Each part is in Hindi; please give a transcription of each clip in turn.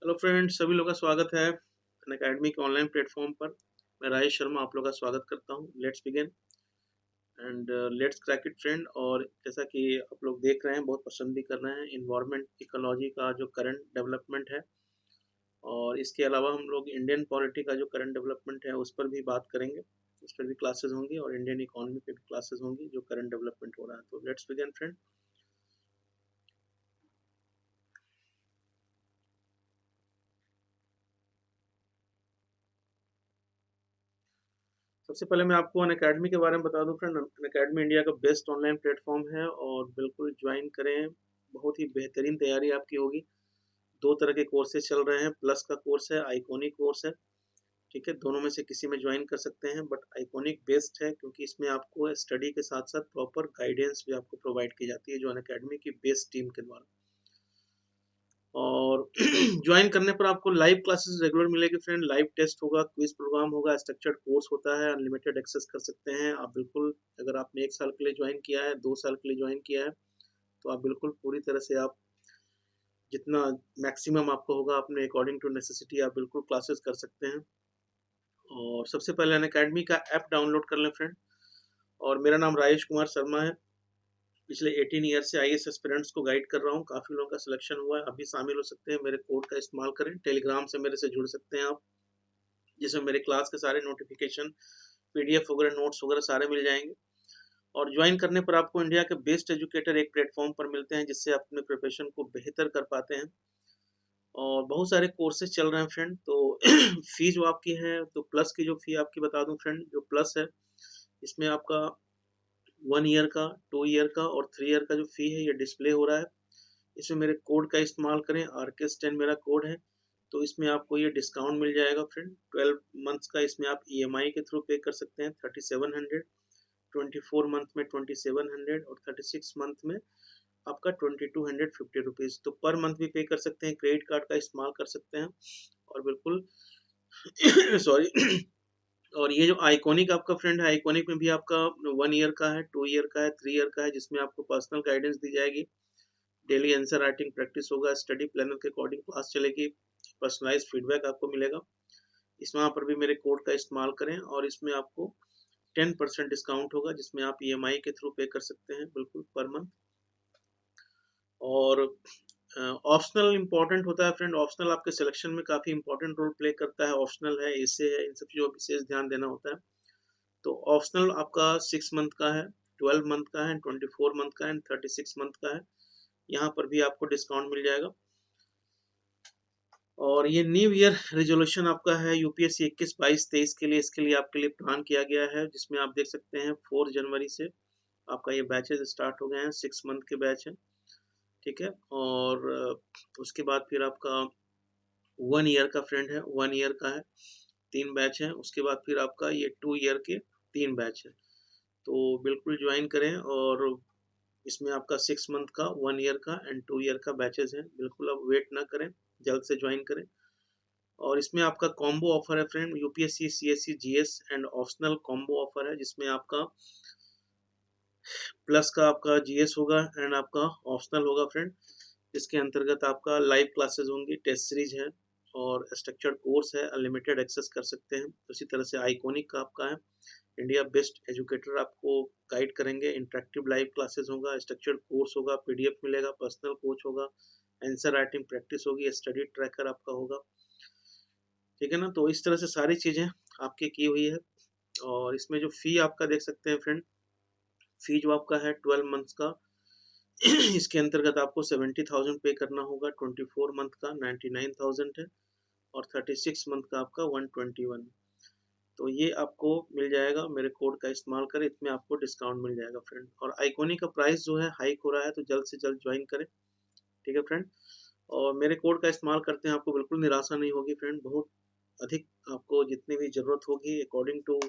हेलो फ्रेंड्स, सभी लोग का स्वागत है अनअकैडमी के ऑनलाइन प्लेटफॉर्म पर। मैं राजेश शर्मा आप लोग का स्वागत करता हूं। Let's begin and let's crack it friend. और जैसा कि आप लोग देख रहे हैं, बहुत पसंद भी कर रहे हैं इन्वायरमेंट इकोलॉजी का जो करंट डेवलपमेंट है, और इसके अलावा हम लोग इंडियन पॉलिटी का जो करंट डेवलपमेंट है उस पर भी बात करेंगे। उस पर भी क्लासेस होंगी और इंडियन इकोनॉमी पे भी क्लासेस होंगी जो करंट डेवलपमेंट हो रहा है। तो लेट्स बिगिन फ्रेंड। सबसे पहले मैं आपको अनअकैडमी के बारे में बता दूं फ्रेंड। अनअकैडमी इंडिया का बेस्ट ऑनलाइन प्लेटफॉर्म है और बिल्कुल ज्वाइन करें। बहुत ही बेहतरीन तैयारी आपकी होगी। दो तरह के कोर्सेज चल रहे हैं। प्लस का कोर्स है, आइकॉनिक कोर्स है। ठीक है, दोनों में से किसी में ज्वाइन कर सकते हैं, बट आइकॉनिक बेस्ट है क्योंकि इसमें आपको स्टडी के साथ साथ प्रॉपर गाइडेंस भी आपको प्रोवाइड की जाती है जो अनअकैडमी की बेस्ट टीम के द्वारा। और ज्वाइन करने पर आपको लाइव क्लासेस रेगुलर मिलेगी फ्रेंड। लाइव टेस्ट होगा, क्विज प्रोग्राम होगा, स्ट्रक्चर्ड कोर्स होता है, अनलिमिटेड एक्सेस कर सकते हैं आप बिल्कुल। अगर आपने 1 साल के लिए ज्वाइन किया है, 2 साल के लिए ज्वाइन किया है, तो आप बिल्कुल पूरी तरह से आप जितना मैक्सिमम आपको होगा अपने अकॉर्डिंग टू नेसेसिटी आप बिल्कुल क्लासेस कर सकते हैं। और सबसे पहले अनअकैडमी का ऐप डाउनलोड कर लें फ्रेंड। और मेरा नाम राजेश कुमार शर्मा है। पिछले 18 ईयर से आईएएस एस्पिरेंट्स को गाइड कर रहा हूँ। काफ़ी लोगों का सिलेक्शन हुआ है, अभी शामिल हो सकते हैं। मेरे कोड का इस्तेमाल करें। टेलीग्राम से मेरे से जुड़ सकते हैं आप, जिसमें मेरे क्लास के सारे नोटिफिकेशन, पीडीएफ वगैरह, नोट्स वगैरह सारे मिल जाएंगे। और ज्वाइन करने पर आपको इंडिया के बेस्ट एजुकेटर एक प्लेटफॉर्म पर मिलते हैं जिससे आप अपने प्रिपरेशन को बेहतर कर पाते हैं। और बहुत सारे कोर्सेज चल रहे हैं फ्रेंड। तो फी जो आपकी है, तो प्लस की जो फी आपकी बता दूं फ्रेंड। जो प्लस है इसमें आपका 1 ईयर का, 2 ईयर का और 3 ईयर का जो फी है ये डिस्प्ले हो रहा है। इसमें मेरे कोड का इस्तेमाल करें, RKS10 मेरा कोड है। तो इसमें आपको ये डिस्काउंट मिल जाएगा फ्रेंड। 12 मंथ्स का इसमें आप EMI के थ्रू पे कर सकते हैं 3700, 24 मंथ में 2700 और 36 मंथ में आपका 2250 रुपीज़। तो पर मंथ भी पे कर सकते हैं, क्रेडिट कार्ड का इस्तेमाल कर सकते हैं। और बिल्कुल सॉरी। और ये जो आइकॉनिक आपका फ्रेंड है, आइकॉनिक में भी आपका 1 ईयर का है, 2 ईयर का है, 3 ईयर का है, जिसमें आपको पर्सनल गाइडेंस दी जाएगी। डेली आंसर राइटिंग प्रैक्टिस होगा, स्टडी प्लानर के अकॉर्डिंग क्लास चलेगी, पर्सनलाइज फीडबैक आपको मिलेगा। इस वहाँ पर भी मेरे कोड का इस्तेमाल करें और इसमें आपको 10% डिस्काउंट होगा, जिसमें आप EMI के थ्रू पे कर सकते हैं बिल्कुल पर मंथ। और ऑप्शनल इंपॉर्टेंट होता है फ्रेंड। ऑप्शनल आपके सिलेक्शन में काफ़ी इंपॉर्टेंट रोल प्ले करता है। ऑप्शनल है, इससे है, इन सब चीज़ों पर विशेष ध्यान देना होता है। तो ऑप्शनल आपका 6 मंथ का है, 12 मंथ का है, 24 मंथ का है, 36 मंथ का है। यहाँ पर भी आपको डिस्काउंट मिल जाएगा। और ये न्यू ईयर रेजोल्यूशन आपका है यूपीएससी 21, 22, 23 के लिए। इसके लिए आपके लिए प्लान किया गया है, जिसमें आप देख सकते हैं 4 जनवरी से आपका ये बैचेज स्टार्ट हो गए हैं। 6 मंथ के बैच हैं। ठीक है। और उसके बाद फिर आपका 1 ईयर का फ्रेंड है, 1 ईयर का है, 3 बैच हैं। उसके बाद फिर आपका ये 2 ईयर के 3 बैच है। तो बिल्कुल ज्वाइन करें। और इसमें आपका 6 मंथ का, 1 ईयर का एंड 2 ईयर का बैचेज हैं। बिल्कुल अब वेट ना करें, जल्द से ज्वाइन करें। और इसमें आपका कॉम्बो ऑफर है friend. UPSC, CSC, GS and optional combo offer है, जिसमें आपका प्लस का आपका जीएस होगा एंड आपका ऑप्शनल होगा फ्रेंड। इसके अंतर्गत आपका लाइव क्लासेस होंगी, टेस्ट सीरीज है और स्ट्रक्चर्ड कोर्स है, अनलिमिटेड एक्सेस कर सकते हैं। उसी तरह से आइकॉनिक का आपका है, इंडिया बेस्ट एजुकेटर आपको गाइड करेंगे। इंटरेक्टिव लाइव क्लासेस होगा, स्ट्रक्चर्ड कोर्स होगा, पीडीएफ मिलेगा, पर्सनल कोच होगा, आंसर राइटिंग प्रैक्टिस होगी, स्टडी ट्रैकर आपका होगा। ठीक है ना। तो इस तरह से सारी चीज़ें आपकी की हुई है। और इसमें जो फ़ी आपका देख सकते हैं फ्रेंड, फ़ी जो आपका है 12 मंथ्स का, इसके अंतर्गत आपको 70,000 पे करना होगा। 24 मंथ का 99,000 है और 36 मंथ का आपका 121। तो ये आपको मिल जाएगा। मेरे कोड का इस्तेमाल करें, इसमें आपको डिस्काउंट मिल जाएगा फ्रेंड। और आइकॉनिक का प्राइस जो है हाइक हो रहा है, तो जल्द से जल्द ज्वाइन करें। ठीक है फ्रेंड। और मेरे कोड का इस्तेमाल करते हैं, आपको बिल्कुल निराशा नहीं होगी फ्रेंड। बहुत अधिक आपको जितनी भी ज़रूरत होगी अकॉर्डिंग टू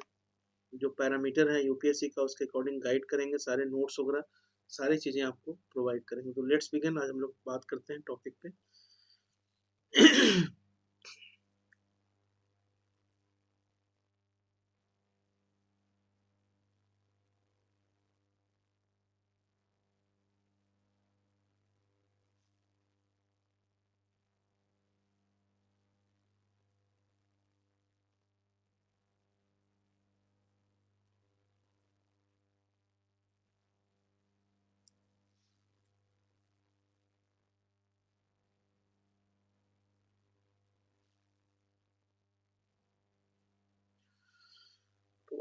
जो पैरामीटर है यूपीएससी का, उसके अकॉर्डिंग गाइड करेंगे। सारे नोट्स वगैरह सारी चीज़ें आपको प्रोवाइड करेंगे। तो लेट्स बिगिन। आज हम लोग बात करते हैं टॉपिक पे।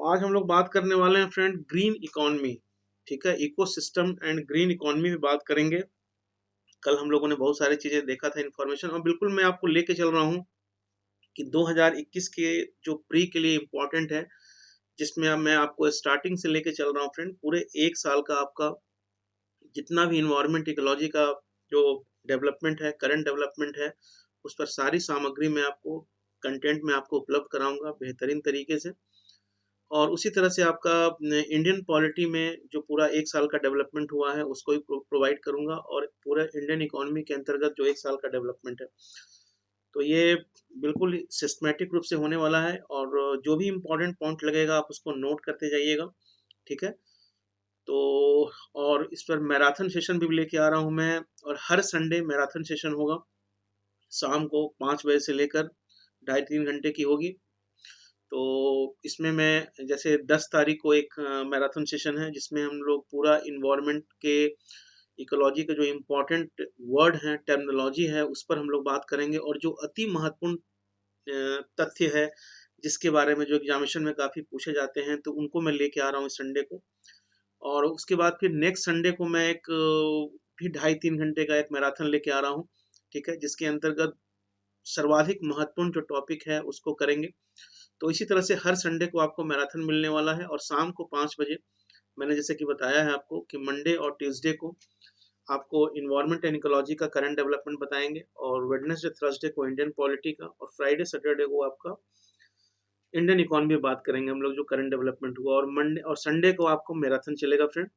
आज हम लोग बात करने वाले हैं फ्रेंड ग्रीन इकोनॉमी, ठीक है, इकोसिस्टम एंड ग्रीन इकोनॉमी में बात करेंगे। कल हम लोगों ने बहुत सारी चीजें देखा था इन्फॉर्मेशन, और बिल्कुल मैं आपको लेके चल रहा हूँ कि 2021 के जो प्री के लिए इम्पोर्टेंट है, जिसमें अब मैं आपको स्टार्टिंग से लेके चल रहा हूँ फ्रेंड, पूरे एक साल का आपका जितना भी इन्वायरमेंट इकोलॉजी का जो डेवलपमेंट है, करंट डेवलपमेंट है, उस पर सारी सामग्री मैं आपको कंटेंट में आपको उपलब्ध कराऊंगा बेहतरीन तरीके से। और उसी तरह से आपका इंडियन पॉलिटी में जो पूरा एक साल का डेवलपमेंट हुआ है उसको भी प्रोवाइड करूंगा, और पूरा इंडियन इकोनॉमी के अंतर्गत जो एक साल का डेवलपमेंट है, तो ये बिल्कुल सिस्टमेटिक रूप से होने वाला है। और जो भी इम्पोर्टेंट पॉइंट लगेगा आप उसको नोट करते जाइएगा, ठीक है। तो और इस पर मैराथन सेशन भी लेके आ रहा हूँ मैं, और हर संडे मैराथन सेशन होगा, शाम को 5 बजे से लेकर 2.5-3 घंटे की होगी। तो इसमें मैं जैसे 10 तारीख को एक मैराथन सेशन है, जिसमें हम लोग पूरा इन्वायरमेंट के इकोलॉजी के जो इम्पोर्टेंट वर्ड हैं, टर्मिनोलॉजी है, उस पर हम लोग बात करेंगे। और जो अति महत्वपूर्ण तथ्य है, जिसके बारे में जो एग्जामिनेशन में काफ़ी पूछे जाते हैं, तो उनको मैं लेके आ रहा हूँ इस संडे को। और उसके बाद फिर नेक्स्ट संडे को मैं एक भी 2.5-3 घंटे का एक मैराथन लेके आ रहा हूँ, ठीक है, जिसके अंतर्गत सर्वाधिक महत्वपूर्ण जो टॉपिक है उसको करेंगे। तो इसी तरह से हर संडे को आपको मैराथन मिलने वाला है। और शाम को 5 बजे मैंने जैसे कि बताया है आपको कि मंडे और ट्यूसडे को आपको इन्वायरमेंट एंड इकोलॉजी का करंट डेवलपमेंट बताएंगे, और वेडनेसडे थर्सडे को इंडियन पॉलिटी का, और फ्राइडे सैटरडे को आपका इंडियन इकोनॉमी में बात करेंगे हम लोग जो करंट डेवलपमेंट हुआ। और मंडे और संडे को आपको मैराथन चलेगा फ्रेंड।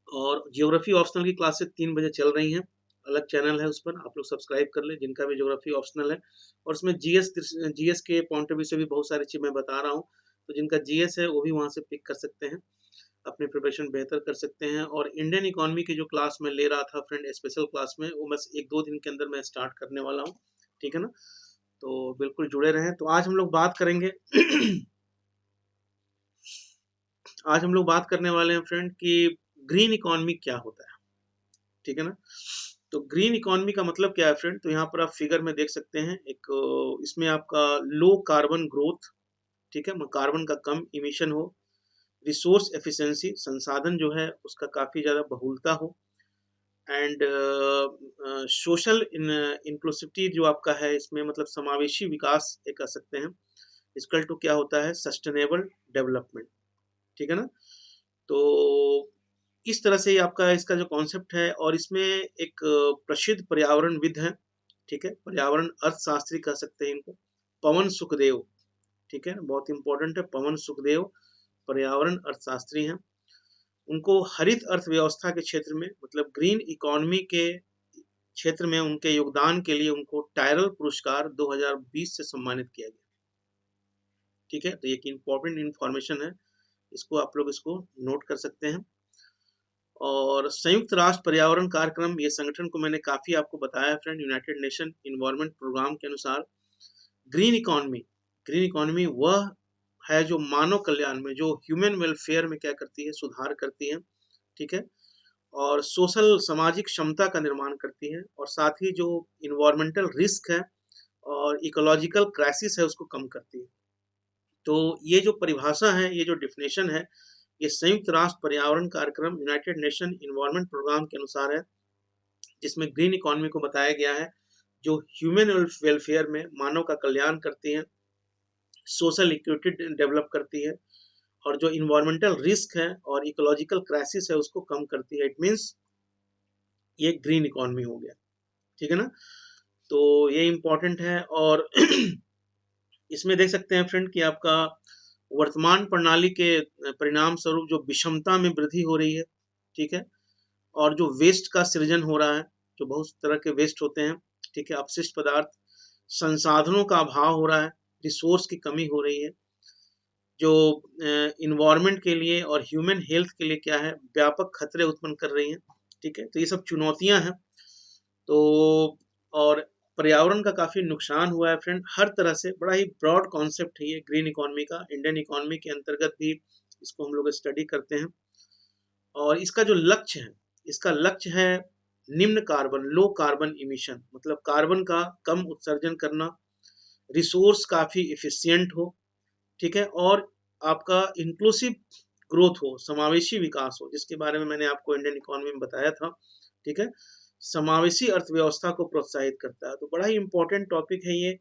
और ज्योग्राफी ऑप्शनल की क्लासेस 3 बजे चल रही हैं, अलग चैनल है, उस पर आप लोग सब्सक्राइब कर ले जिनका भी ज्योग्राफी ऑप्शनल है। और उसमें जीएस के पॉइंट ऑफ व्यू से भी बहुत सारी चीज़ मैं बता रहा हूँ, तो जिनका जीएस है वो भी वहाँ से पिक कर सकते हैं, अपनी प्रिपरेशन बेहतर कर सकते हैं। और इंडियन इकोनॉमी की जो क्लास में ले रहा था फ्रेंड स्पेशल क्लास में, वो बस 1-2 दिन के अंदर मैं स्टार्ट करने वाला हूँ, ठीक है ना। तो बिल्कुल जुड़े रहें। तो आज हम लोग बात करेंगे आज हम लोग बात करने वाले हैं फ्रेंड कि ग्रीन इकोनॉमी क्या होता है, ठीक है ना। तो ग्रीन इकोनॉमी का मतलब क्या है फ्रेंड, तो यहाँ पर आप फिगर में देख सकते हैं एक इसमें आपका लो कार्बन ग्रोथ, ठीक है, कार्बन का कम इमिशन हो, रिसोर्स एफिशिएंसी, संसाधन जो है उसका काफ़ी ज़्यादा बहुलता हो, एंड सोशल इंक्लूसिविटी जो आपका है इसमें, मतलब समावेशी विकास एक कह सकते हैं। इसकल टू क्या होता है, सस्टेनेबल डेवलपमेंट, ठीक है ना। तो इस तरह से ही आपका इसका जो कॉन्सेप्ट है। और इसमें एक प्रसिद्ध पर्यावरणविद हैं, ठीक है, पर्यावरण अर्थशास्त्री कह सकते हैं इनको, पवन सुखदेव, ठीक है, बहुत इंपॉर्टेंट है, पवन सुखदेव पर्यावरण अर्थशास्त्री हैं। उनको हरित अर्थव्यवस्था के क्षेत्र में, मतलब ग्रीन इकोनॉमी के क्षेत्र में उनके योगदान के लिए उनको टायरल पुरस्कार 2020 से सम्मानित किया गया, ठीक है। तो ये एक इम्पोर्टेंट इंफॉर्मेशन है, इसको आप लोग इसको नोट कर सकते हैं। और संयुक्त राष्ट्र पर्यावरण कार्यक्रम, ये संगठन को मैंने काफ़ी आपको बताया friend, United Nation Environment Programme के अनुसार ग्रीन इकोनॉमी वह है जो मानव कल्याण में, जो ह्यूमन वेलफेयर में क्या करती है, सुधार करती है, ठीक है। और सोशल सामाजिक क्षमता का निर्माण करती है, और साथ ही जो इन्वायरमेंटल रिस्क है और इकोलॉजिकल क्राइसिस है उसको कम करती है। तो ये जो परिभाषा है, ये जो डिफिनेशन है, ये संयुक्त राष्ट्र पर्यावरण कार्यक्रम यूनाइटेड नेशन इन्वायरमेंट प्रोग्राम के अनुसार है, जिसमें ग्रीन इकोनॉमी को बताया गया है जो ह्यूमन वेलफेयर में मानव का कल्याण करती है, सोशल इक्विटी डेवलप करती है, और जो इन्वायरमेंटल रिस्क है और इकोलॉजिकल क्राइसिस है उसको कम करती है। इट मीन्स ये ग्रीन इकोनॉमी हो गया, ठीक है ना। तो ये इम्पोर्टेंट है। और इसमें देख सकते हैं फ्रेंड कि आपका वर्तमान प्रणाली के परिणाम स्वरूप जो विषमता में वृद्धि हो रही है, ठीक है, और जो वेस्ट का सृजन हो रहा है, जो बहुत तरह के वेस्ट होते हैं, ठीक है, अपशिष्ट पदार्थ, संसाधनों का अभाव हो रहा है, रिसोर्स की कमी हो रही है, जो इन्वायरमेंट के लिए और ह्यूमन हेल्थ के लिए क्या है, व्यापक खतरे उत्पन्न कर रही हैं, ठीक है। तो ये सब चुनौतियां हैं। तो और पर्यावरण का काफ़ी नुकसान हुआ है फ्रेंड, हर तरह से। बड़ा ही ब्रॉड कॉन्सेप्ट है ये ग्रीन इकोनॉमी का, इंडियन इकोनॉमी के अंतर्गत भी इसको हम लोग स्टडी करते हैं। और इसका जो लक्ष्य है, इसका लक्ष्य है निम्न कार्बन, लो कार्बन इमिशन, मतलब कार्बन का कम उत्सर्जन करना, रिसोर्स काफ़ी इफिशियंट हो, ठीक है, और आपका इंक्लूसिव ग्रोथ हो, समावेशी विकास हो, जिसके बारे में मैंने आपको इंडियन इकोनॉमी में बताया था, ठीक है? समावेशी अर्थव्यवस्था को प्रोत्साहित करता है। तो बड़ा ही इम्पोर्टेंट टॉपिक है ये,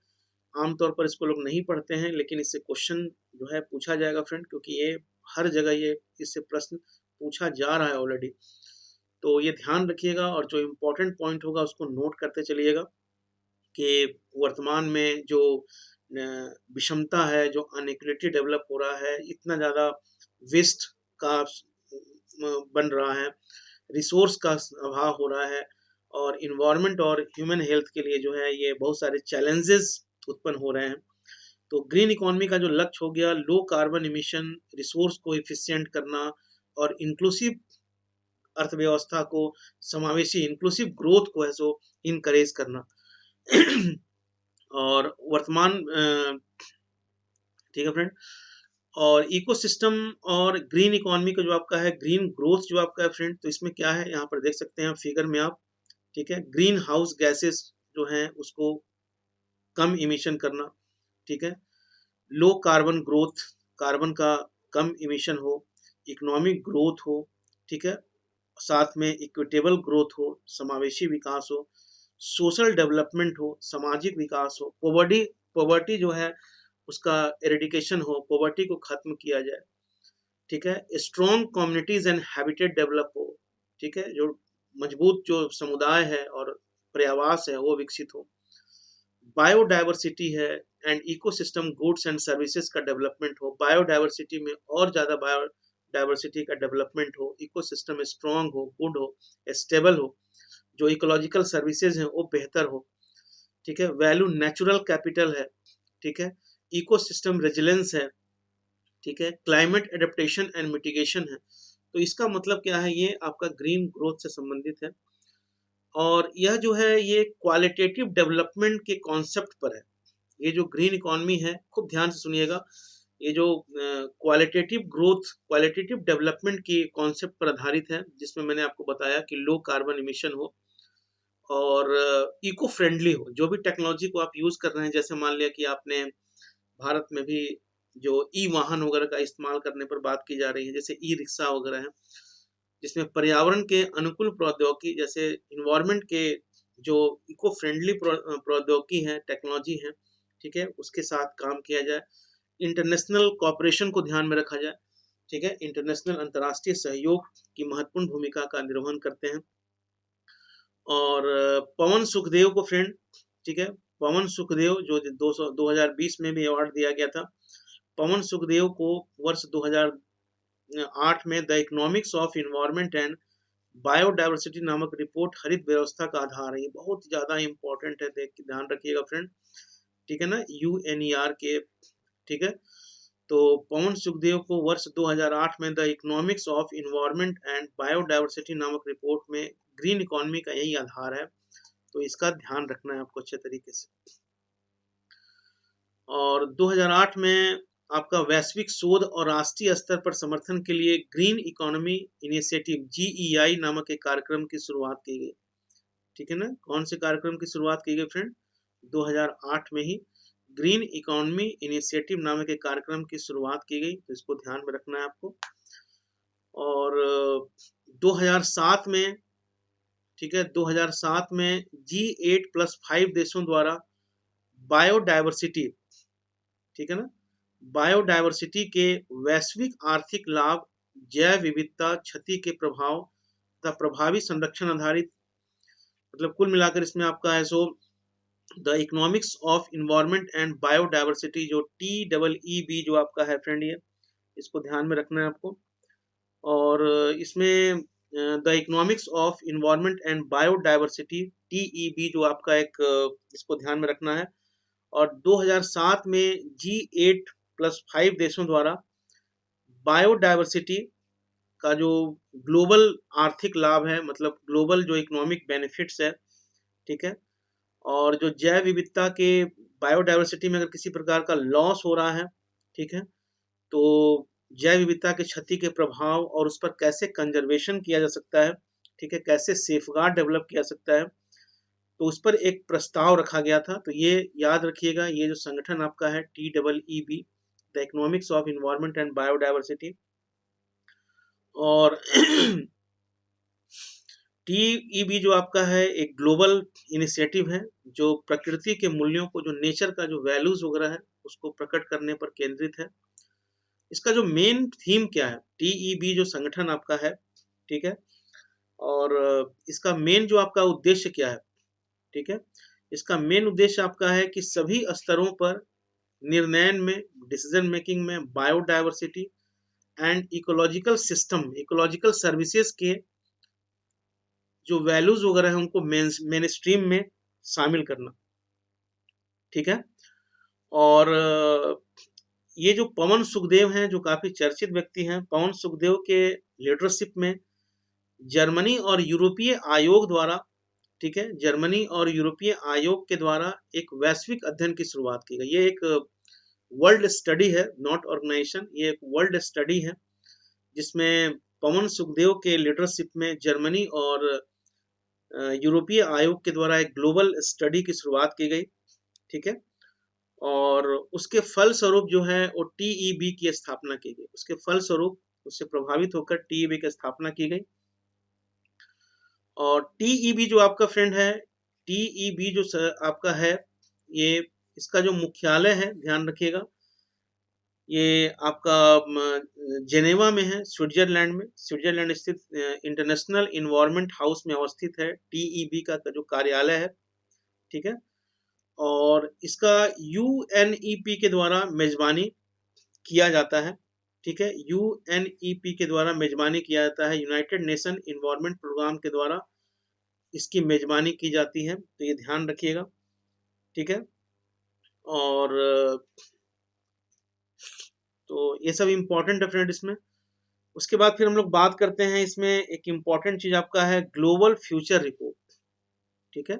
आमतौर पर इसको लोग नहीं पढ़ते हैं, लेकिन इससे क्वेश्चन जो है पूछा जाएगा फ्रेंड, क्योंकि ये हर जगह ये इससे प्रश्न पूछा जा रहा है ऑलरेडी। तो ये ध्यान रखिएगा और जो इम्पोर्टेंट पॉइंट होगा उसको नोट करते चलिएगा कि वर्तमान में जो विषमता है, जो अनइक्वालिटी डेवलप हो रहा है, इतना ज़्यादा वेस्ट का बन रहा है, रिसोर्स का अभाव हो रहा है, और इन्वायरमेंट और ह्यूमन हेल्थ के लिए जो है ये बहुत सारे चैलेंजेस उत्पन्न हो रहे हैं। तो ग्रीन इकोनॉमी का जो लक्ष्य हो गया, लो कार्बन इमिशन, रिसोर्स को एफिशिएंट करना और इंक्लूसिव अर्थव्यवस्था को, समावेशी इंक्लूसिव ग्रोथ को है सो इनकरेज करना। और वर्तमान ठीक है फ्रेंड, और इकोसिस्टम और ग्रीन इकोनॉमी का जो आपका है, ग्रीन ग्रोथ जो आपका है फ्रेंड, तो इसमें क्या है यहाँ पर देख सकते हैं फिगर में आप, ठीक है? ग्रीन हाउस गैसेस जो हैं उसको कम इमिशन करना, ठीक है? लो कार्बन ग्रोथ, कार्बन का कम इमिशन हो, इकोनॉमिक ग्रोथ हो, ठीक है? साथ में इक्विटेबल ग्रोथ हो, समावेशी विकास हो, सोशल डेवलपमेंट हो, सामाजिक विकास हो, पॉवर्टी पॉवर्टी जो है उसका एरेडिकेशन हो, पॉवर्टी को खत्म किया जाए, ठीक है? Strong communities and habitat develop हो, ठीक है? जो मजबूत जो समुदाय है और पर्यावास है वो विकसित हो, बायोडायवर्सिटी है and ecosystem goods and services का डेवलपमेंट हो, बायोडायवर्सिटी में और ज़्यादा बायोडायवर्सिटी का डेवलपमेंट हो, इकोसिस्टम स्ट्रॉन्ग हो, गुड हो, स्टेबल हो, जो इकोलॉजिकल सर्विसेज हैं वो बेहतर हो, ठीक है? वैल्यू नेचुरल कैपिटल है, ठीक है? इकोसिस्टम रेजिलेंस है, ठीक है? क्लाइमेट एडेप्टेशन एंड मिटिगेशन है। तो इसका मतलब क्या है, ये आपका ग्रीन ग्रोथ से संबंधित है, और यह जो है ये क्वालिटेटिव डेवलपमेंट के कॉन्सेप्ट पर है। ये जो ग्रीन इकोनॉमी है, खूब ध्यान से सुनिएगा, ये जो क्वालिटेटिव ग्रोथ, क्वालिटेटिव डेवलपमेंट के कॉन्सेप्ट पर आधारित है, जिसमें मैंने आपको बताया कि लो कार्बन इमिशन हो और इको फ्रेंडली हो। जो भी टेक्नोलॉजी को आप यूज़ कर रहे हैं, जैसे मान लिया कि आपने भारत में भी जो ई वाहन वगैरह का इस्तेमाल करने पर बात की जा रही है, जैसे ई रिक्शा वगैरह है, जिसमें पर्यावरण के अनुकूल प्रौद्योगिकी, जैसे इन्वायरमेंट के जो इको फ्रेंडली प्रौद्योगिकी है, टेक्नोलॉजी है, ठीक है? उसके साथ काम किया जाए। इंटरनेशनल कोऑपरेशन को ध्यान में रखा जाए, ठीक है? इंटरनेशनल अंतर्राष्ट्रीय सहयोग की महत्वपूर्ण भूमिका का निर्वहन करते हैं। और पवन सुखदेव को फ्रेंड, ठीक है? पवन सुखदेव जो 2020 में भी अवार्ड दिया गया था। पवन सुखदेव को वर्ष 2008 में the economics of environment and biodiversity नामक रिपोर्ट हरित व्यवस्था का आधार है। ये बहुत ज़्यादा इंपॉर्टेंट है, देख के ध्यान रखिएगा फ्रेंड, ठीक है ना? यूएनईआर के, ठीक है? तो पवन सुखदेव को वर्ष 2008 में the economics of environment and biodiversity नामक रिपोर्ट में ग्रीन इकोनॉमी का यही आधार है। तो इसका ध्यान रखना है आपको अच्छे तरीके से। और 2008 में आपका वैश्विक शोध और राष्ट्रीय स्तर पर समर्थन के लिए ग्रीन इकोनॉमी इनिशिएटिव जीईआई नामक एक कार्यक्रम की शुरुआत की गई, ठीक है ना? कौन से कार्यक्रम की शुरुआत की गई फ्रेंड? 2008 में ही ग्रीन इकोनॉमी इनिशिएटिव नामक एक कार्यक्रम की शुरुआत की गई, तो इसको ध्यान में रखना है आपको। और 2007 में, ठीक है, 2007 में G8+5 देशों द्वारा बायोडायवर्सिटी, ठीक है ना, बायोडायवर्सिटी के वैश्विक आर्थिक लाभ, जैव विविधता क्षति के प्रभाव तथा प्रभावी संरक्षण आधारित, मतलब कुल मिलाकर इसमें आपका है so the economics of environment and biodiversity, जो TEEB जो आपका है फ्रेंड, ये इसको ध्यान में रखना है आपको। और इसमें the economics of environment and biodiversity TEB जो आपका एक, इसको ध्यान में रखना है। और 2007 में G8+5 देशों द्वारा बायोडायवर्सिटी का जो ग्लोबल आर्थिक लाभ है, मतलब ग्लोबल जो इकोनॉमिक बेनिफिट्स है, ठीक है, और जो जैव विविधता के, बायोडायवर्सिटी में अगर किसी प्रकार का लॉस हो रहा है, ठीक है, तो जैव विविधता की क्षति के प्रभाव और उस पर कैसे कंजर्वेशन किया जा सकता है, ठीक है, कैसे सेफगार्ड डेवलप किया जा सकता है, तो उस पर एक प्रस्ताव रखा गया था। तो ये याद रखिएगा, ये जो संगठन आपका है TEEB, the economics of environment and biodiversity. और TEB जो आपका है एक ग्लोबल इनिशिएटिव है जो प्रकृति के मूल्यों को, जो नेचर का जो वैल्यूज वगैरह है उसको प्रकट करने पर केंद्रित है। इसका जो मेन थीम क्या है, TEB जो संगठन आपका है, ठीक है, और इसका मेन जो आपका उद्देश्य क्या है, ठीक है, इसका मेन उद्देश्य आपका है कि सभी स्तरों पर निर्णयन में, डिसीजन मेकिंग में biodiversity and ecological system, ecological services के जो वैल्यूज वगैरह है उनको मेन स्ट्रीम में शामिल करना, ठीक है। और ये जो पवन सुखदेव हैं जो काफी चर्चित व्यक्ति हैं, पवन सुखदेव के लीडरशिप में जर्मनी और यूरोपीय आयोग द्वारा, ठीक है, जर्मनी और यूरोपीय आयोग के द्वारा एक वैश्विक अध्ययन की शुरुआत की गई। ये एक वर्ल्ड स्टडी है, नॉट ऑर्गेनाइजेशन, ये एक वर्ल्ड स्टडी है जिसमें पवन सुखदेव के लीडरशिप में जर्मनी और यूरोपीय आयोग के द्वारा एक ग्लोबल स्टडी की शुरुआत की गई, ठीक है। और उसके फलस्वरूप जो है वो TEB की स्थापना की गई। उसके फलस्वरूप, उससे प्रभावित होकर TEB की स्थापना की गई। और TEB जो आपका फ्रेंड है, TEB जो आपका है, ये इसका जो मुख्यालय है, ध्यान रखिएगा, ये आपका जेनेवा में है, स्विट्जरलैंड में, स्विट्जरलैंड स्थित इंटरनेशनल इन्वायरमेंट हाउस में अवस्थित है TEB का जो कार्यालय है, ठीक है। और इसका UNEP के द्वारा मेजबानी किया जाता है, ठीक है, UNEP के द्वारा मेजबानी किया जाता है, यूनाइटेड नेशन इन्वायरमेंट प्रोग्राम के द्वारा इसकी मेजबानी की जाती है, तो ये ध्यान रखिएगा, ठीक है। और तो ये सब इम्पोर्टेंट है फ्रेंड इसमें। उसके बाद फिर हम लोग बात करते हैं, इसमें एक इम्पोर्टेंट चीज आपका है ग्लोबल फ्यूचर रिपोर्ट, ठीक है।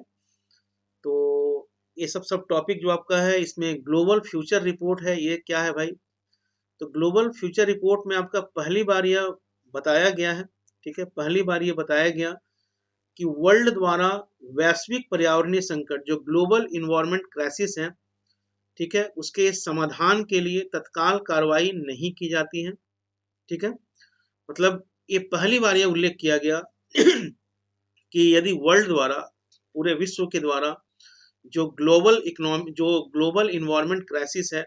तो ये सब टॉपिक जो आपका है, इसमें ग्लोबल फ्यूचर रिपोर्ट है, ये क्या है भाई? तो ग्लोबल फ्यूचर रिपोर्ट में आपका पहली बार यह बताया गया है, ठीक है, पहली बार ये बताया गया कि वर्ल्ड द्वारा वैश्विक पर्यावरणीय संकट, जो ग्लोबल इन्वायरमेंट क्राइसिस है, ठीक है, उसके समाधान के लिए तत्काल कार्रवाई नहीं की जाती है, ठीक है। मतलब ये पहली बार यह उल्लेख किया गया कि यदि वर्ल्ड द्वारा, पूरे विश्व के द्वारा जो ग्लोबल इन्वायरमेंट क्राइसिस है,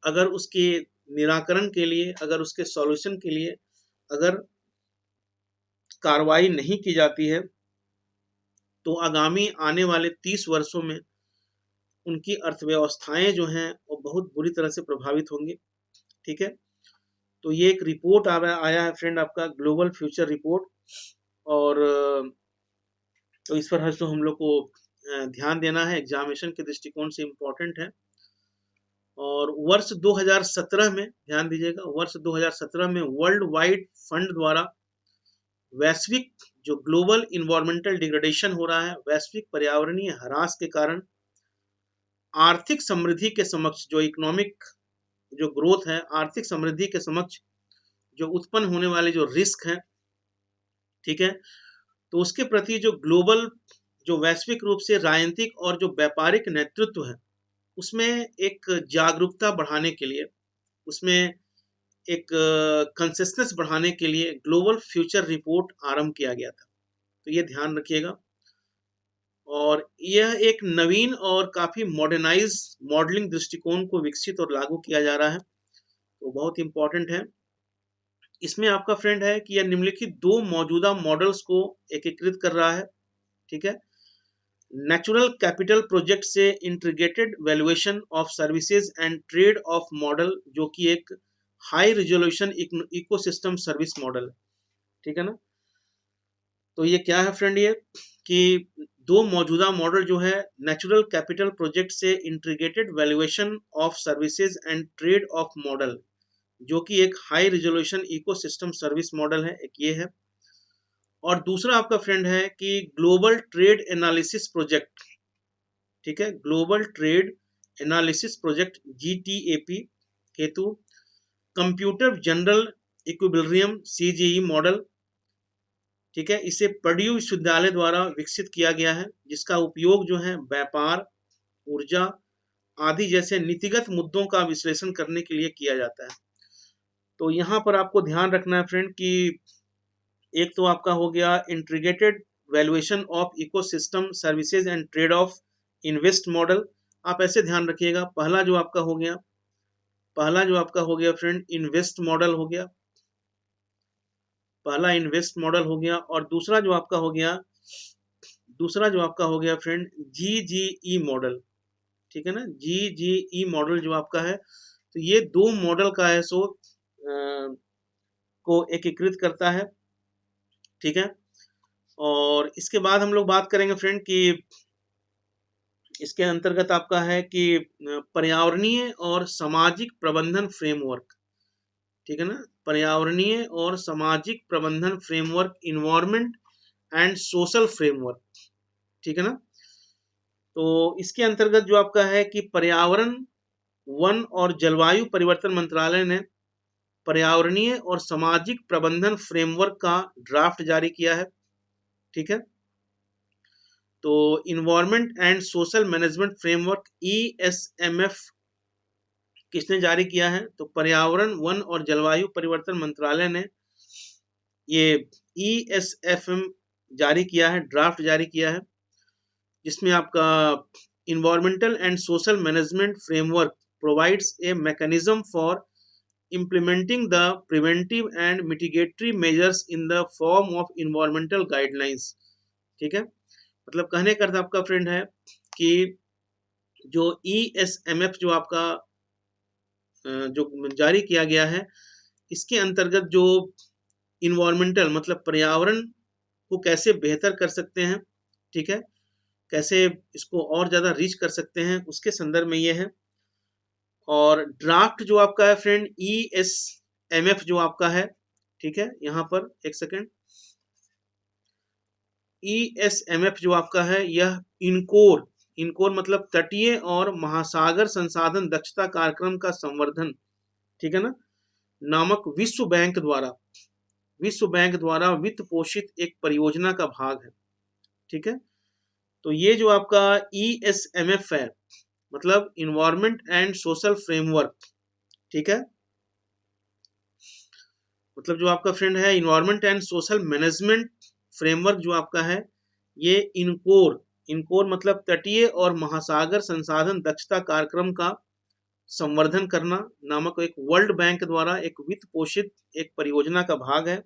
अगर उसके निराकरण के लिए, अगर उसके सॉल्यूशन के लिए अगर कार्रवाई नहीं की जाती है, तो आगामी आने वाले 30 वर्षों में उनकी अर्थव्यवस्थाएं जो हैं वो बहुत बुरी तरह से प्रभावित होंगी, ठीक है। तो ये एक रिपोर्ट आया है फ्रेंड आपका ग्लोबल फ्यूचर रिपोर्ट। और तो इस पर तो हम लोग को ध्यान देना है, एग्जामिनेशन के दृष्टिकोण से इम्पोर्टेंट है। और वर्ष 2017 में, ध्यान दीजिएगा, वर्ष 2017 में वर्ल्ड वाइड फंड द्वारा वैश्विक जो ग्लोबल इन्वायरमेंटल डिग्रेडेशन हो रहा है, वैश्विक पर्यावरणीय ह्रास के कारण आर्थिक समृद्धि के समक्ष, जो इकोनॉमिक जो ग्रोथ है, आर्थिक समृद्धि के समक्ष जो उत्पन्न होने वाले जो रिस्क हैं, ठीक है, तो उसके प्रति जो ग्लोबल, जो वैश्विक रूप से राजनीतिक और जो व्यापारिक नेतृत्व है, उसमें एक जागरूकता बढ़ाने के लिए, उसमें एक कंसिस्टेंस बढ़ाने के लिए ग्लोबल फ्यूचर रिपोर्ट आरंभ किया गया था। तो ये ध्यान रखिएगा। और यह एक नवीन और काफी मॉडर्नाइज मॉडलिंग दृष्टिकोण को विकसित और लागू किया जा रहा है, तो बहुत इंपॉर्टेंट है। इसमें आपका फ्रेंड है कि यह निम्नलिखित 2 मौजूदा मॉडल्स को एकीकृत कर रहा है, ठीक है। नेचुरल कैपिटल प्रोजेक्ट से integrated valuation of services and trade off model, जो कि एक high resolution ecosystem service model है, ठीक है ना। तो ये क्या है फ्रेंड, ये कि 2 मौजूदा मॉडल जो है, नेचुरल कैपिटल प्रोजेक्ट से integrated valuation of services and trade off model, जो कि एक high resolution ecosystem service model है, एक ये है। और दूसरा आपका फ्रेंड है कि ग्लोबल ट्रेड एनालिसिस प्रोजेक्ट, ठीक है, global trade analysis project GTAP हेतु computer general equilibrium CGE model, ठीक है, इसे पर्ड्यू विश्वविद्यालय द्वारा विकसित किया गया है, जिसका उपयोग जो है व्यापार, ऊर्जा आदि जैसे नीतिगत मुद्दों का विश्लेषण करने के लिए किया जाता है। तो यहाँ पर आपको ध्यान रखना है फ्रेंड कि एक तो आपका हो गया integrated valuation of ecosystem services and trade off invest model. आप ऐसे ध्यान रखिएगा, पहला जो आपका हो गया फ्रेंड इन्वेस्ट मॉडल हो गया, पहला इन्वेस्ट मॉडल हो गया, और दूसरा जो आपका हो गया फ्रेंड जीजीई मॉडल। ठीक है ना, जीजीई मॉडल जो आपका है, तो ये दो मॉडल का है सो को एकीकृत करता है। ठीक है, और इसके बाद हम लोग बात करेंगे फ्रेंड कि इसके अंतर्गत आपका है कि पर्यावरणीय और सामाजिक प्रबंधन फ्रेमवर्क। ठीक है ना, पर्यावरणीय और सामाजिक प्रबंधन framework, environment and social framework. ठीक है ना, तो इसके अंतर्गत जो आपका है कि पर्यावरण, वन और जलवायु परिवर्तन मंत्रालय ने पर्यावरणीय और सामाजिक प्रबंधन फ्रेमवर्क का ड्राफ्ट जारी किया है। ठीक है, तो environment and social management framework ESMF किसने जारी किया है? तो पर्यावरण, वन और जलवायु परिवर्तन मंत्रालय ने ये ESFM जारी किया है, ड्राफ्ट जारी किया है, जिसमें आपका environmental and social management framework provides a mechanism for implementing the preventive and mitigatory measures in the form of environmental guidelines। ठीक है, मतलब कहने का अर्थ आपका फ्रेंड है कि जो ESMF जो आपका जो जारी किया गया है, इसके अंतर्गत जो इन्वायरमेंटल मतलब पर्यावरण को कैसे बेहतर कर सकते हैं, ठीक है, कैसे इसको और ज़्यादा रीच कर सकते हैं, उसके संदर्भ में ये है। और ड्राफ्ट जो आपका है फ्रेंड ESMF जो आपका है, ठीक है, यहाँ पर एक सेकेंड, ESMF जो आपका है यह इनकोर मतलब तटीय और महासागर संसाधन दक्षता कार्यक्रम का संवर्धन, ठीक है ना, नामक विश्व बैंक द्वारा वित्त पोषित एक परियोजना का भाग है। ठीक है, तो ये जो आपका ESMF है मतलब इन्वायरमेंट एंड सोशल फ्रेमवर्क, ठीक है, मतलब जो आपका फ्रेंड है environment and social management framework जो आपका है, ये इनकोर मतलब तटीय और महासागर संसाधन दक्षता कार्यक्रम का संवर्धन करना नामक एक वर्ल्ड बैंक द्वारा एक वित्त पोषित एक परियोजना का भाग है।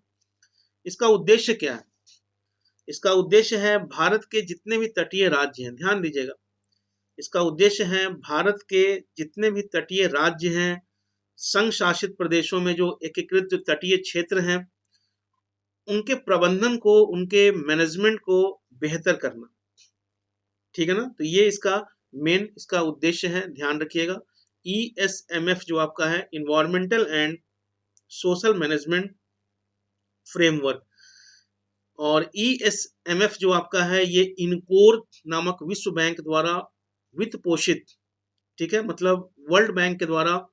इसका उद्देश्य क्या है? इसका उद्देश्य है भारत के जितने भी तटीय राज्य हैं, ध्यान दीजिएगा, इसका उद्देश्य है भारत के जितने भी तटीय राज्य हैं, संघ शासित प्रदेशों में जो एकीकृत जो तटीय क्षेत्र हैं, उनके प्रबंधन को, उनके मैनेजमेंट को बेहतर करना। ठीक है ना, तो ये इसका उद्देश्य है, ध्यान रखिएगा। ESMF जो आपका है environmental and social management framework, और ESMF जो आपका है ये इनकोर नामक विश्व बैंक द्वारा वित्त पोषित, ठीक है, मतलब वर्ल्ड बैंक के द्वारा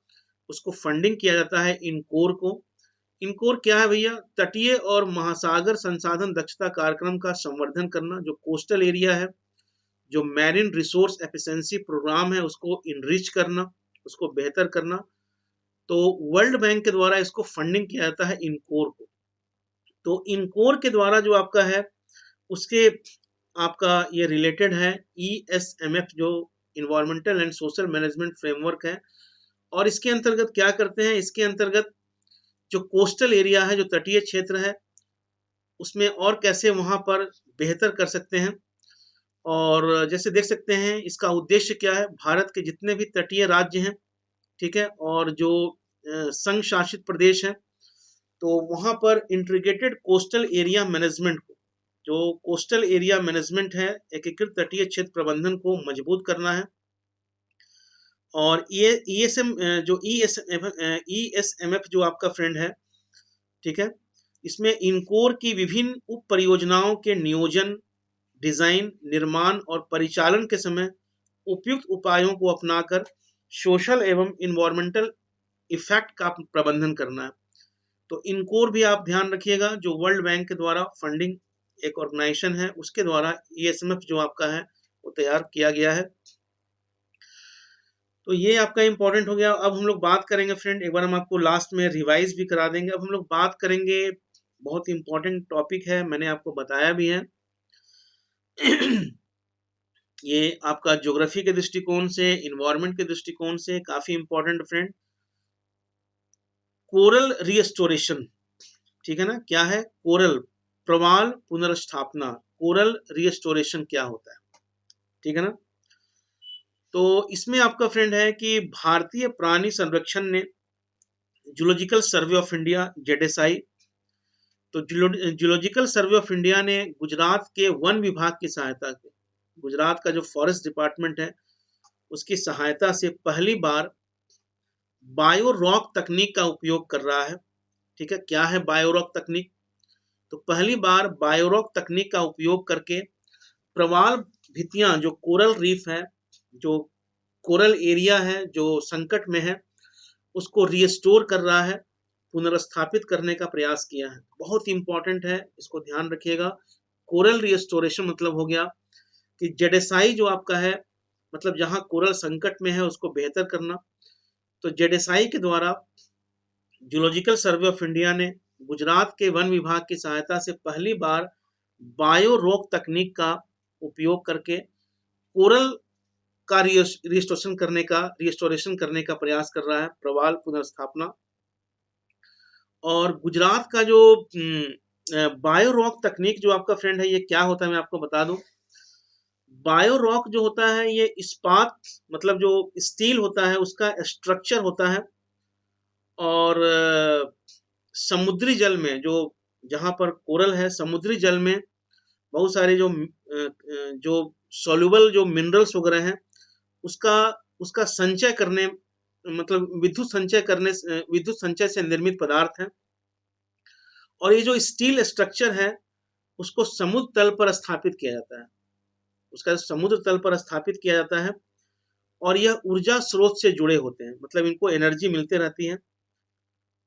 उसको फंडिंग किया जाता है इनकोर को। इनकोर क्या है भैया? तटीय और महासागर संसाधन दक्षता कार्यक्रम का संवर्धन करना, जो कोस्टल एरिया है, जो मैरिन रिसोर्स एफिशिएंसी प्रोग्राम है, उसको इनरिच करना, उसको बेहतर करना। तो वर्ल्ड बैंक के द्वारा इसको फंडिंग किया जाता है इनकोर को। तो इनकोर के द्वारा जो आपका है उसके आपका ये रिलेटेड है ESMF जो environmental and social management framework है। और इसके अंतर्गत क्या करते हैं? इसके अंतर्गत जो कोस्टल एरिया है, जो तटीय क्षेत्र है, उसमें और कैसे वहां पर बेहतर कर सकते हैं। और जैसे देख सकते हैं इसका उद्देश्य क्या है, भारत के जितने भी तटीय राज्य हैं, ठीक है, और जो संघ शासित प्रदेश हैं, तो वहां पर इंटीग्रेटेड कोस्टल एरिया मैनेजमेंट को, जो कोस्टल एरिया मैनेजमेंट है, एकीकृत तटीय क्षेत्र प्रबंधन को मजबूत करना है। और ये ESMF जो आपका फ्रेंड है, ठीक है, इसमें इनकोर की विभिन्न उप परियोजनाओं के नियोजन, डिजाइन, निर्माण और परिचालन के समय उपयुक्त उपायों को अपनाकर सोशल एवं इन्वायरमेंटल इफेक्ट का प्रबंधन करना है। तो इनकोर भी आप ध्यान रखिएगा, जो वर्ल्ड बैंक के द्वारा फंडिंग एक ऑर्गेनाइजेशन है, उसके द्वारा ESMF जो आपका है वो तैयार किया गया है। तो ये आपका इंपॉर्टेंट हो गया। अब हम लोग बात करेंगे फ्रेंड, एक बार हम आपको लास्ट में रिवाइज भी करा देंगे। अब हम लोग बात करेंगे, बहुत इंपॉर्टेंट टॉपिक है, मैंने आपको बताया भी है। ये आपका ज्योग्राफी के दृष्टिकोण से, इन्वायरमेंट के दृष्टिकोण से काफी इंपॉर्टेंट फ्रेंड। कोरल रिस्टोरेशन, ठीक है ना, क्या है कोरल, प्रवाल पुनर्स्थापना, कोरल रिस्टोरेशन क्या होता है, ठीक है ना। तो इसमें आपका फ्रेंड है कि भारतीय प्राणी संरक्षण ने जूलॉजिकल सर्वे ऑफ इंडिया जेडेसाई, तो जूलॉजिकल सर्वे ऑफ इंडिया ने गुजरात के वन विभाग की सहायता से, गुजरात का जो फॉरेस्ट डिपार्टमेंट है उसकी सहायता से पहली बार बायो रॉक तकनीक का उपयोग कर रहा है। ठीक है, क्या है बायो रॉक तकनीक, तो पहली बार बायो रॉक तकनीक का उपयोग करके प्रवाल भित्तियां, जो कोरल रीफ है, जो कोरल एरिया है जो संकट में है, उसको रिस्टोर कर रहा है, पुनर्स्थापित करने का प्रयास किया है। बहुत इंपॉर्टेंट है, इसको ध्यान रखिएगा। कोरल रिस्टोरेशन मतलब हो गया कि जेडेसाई जो आपका है, मतलब जहां कोरल संकट में है उसको बेहतर करना। तो जेडेसाई के द्वारा जूलॉजिकल सर्वे ऑफ इंडिया ने गुजरात के वन विभाग की सहायता से पहली बार बायो रॉक तकनीक का उपयोग करके कोरल का रिस्टोरेशन करने का प्रयास कर रहा है, प्रवाल पुनर्स्थापना। और गुजरात का जो बायो रॉक तकनीक जो आपका फ्रेंड है, ये क्या होता है मैं आपको बता दूं। बायो रॉक जो होता है ये इस्पात, मतलब जो स्टील होता है उसका स्ट्रक्चर होता है, और समुद्री जल में जो, जहां पर कोरल है समुद्री जल में बहुत सारे जो सॉल्युबल जो मिनरल्स वगैरह हैं उसका उसका संचय करने, मतलब विद्युत संचय से निर्मित पदार्थ है। और ये जो स्टील स्ट्रक्चर है उसको समुद्र तल पर स्थापित किया जाता है, उसका समुद्र तल पर स्थापित किया जाता है, और यह ऊर्जा स्रोत से जुड़े होते हैं, मतलब इनको एनर्जी मिलते रहती है।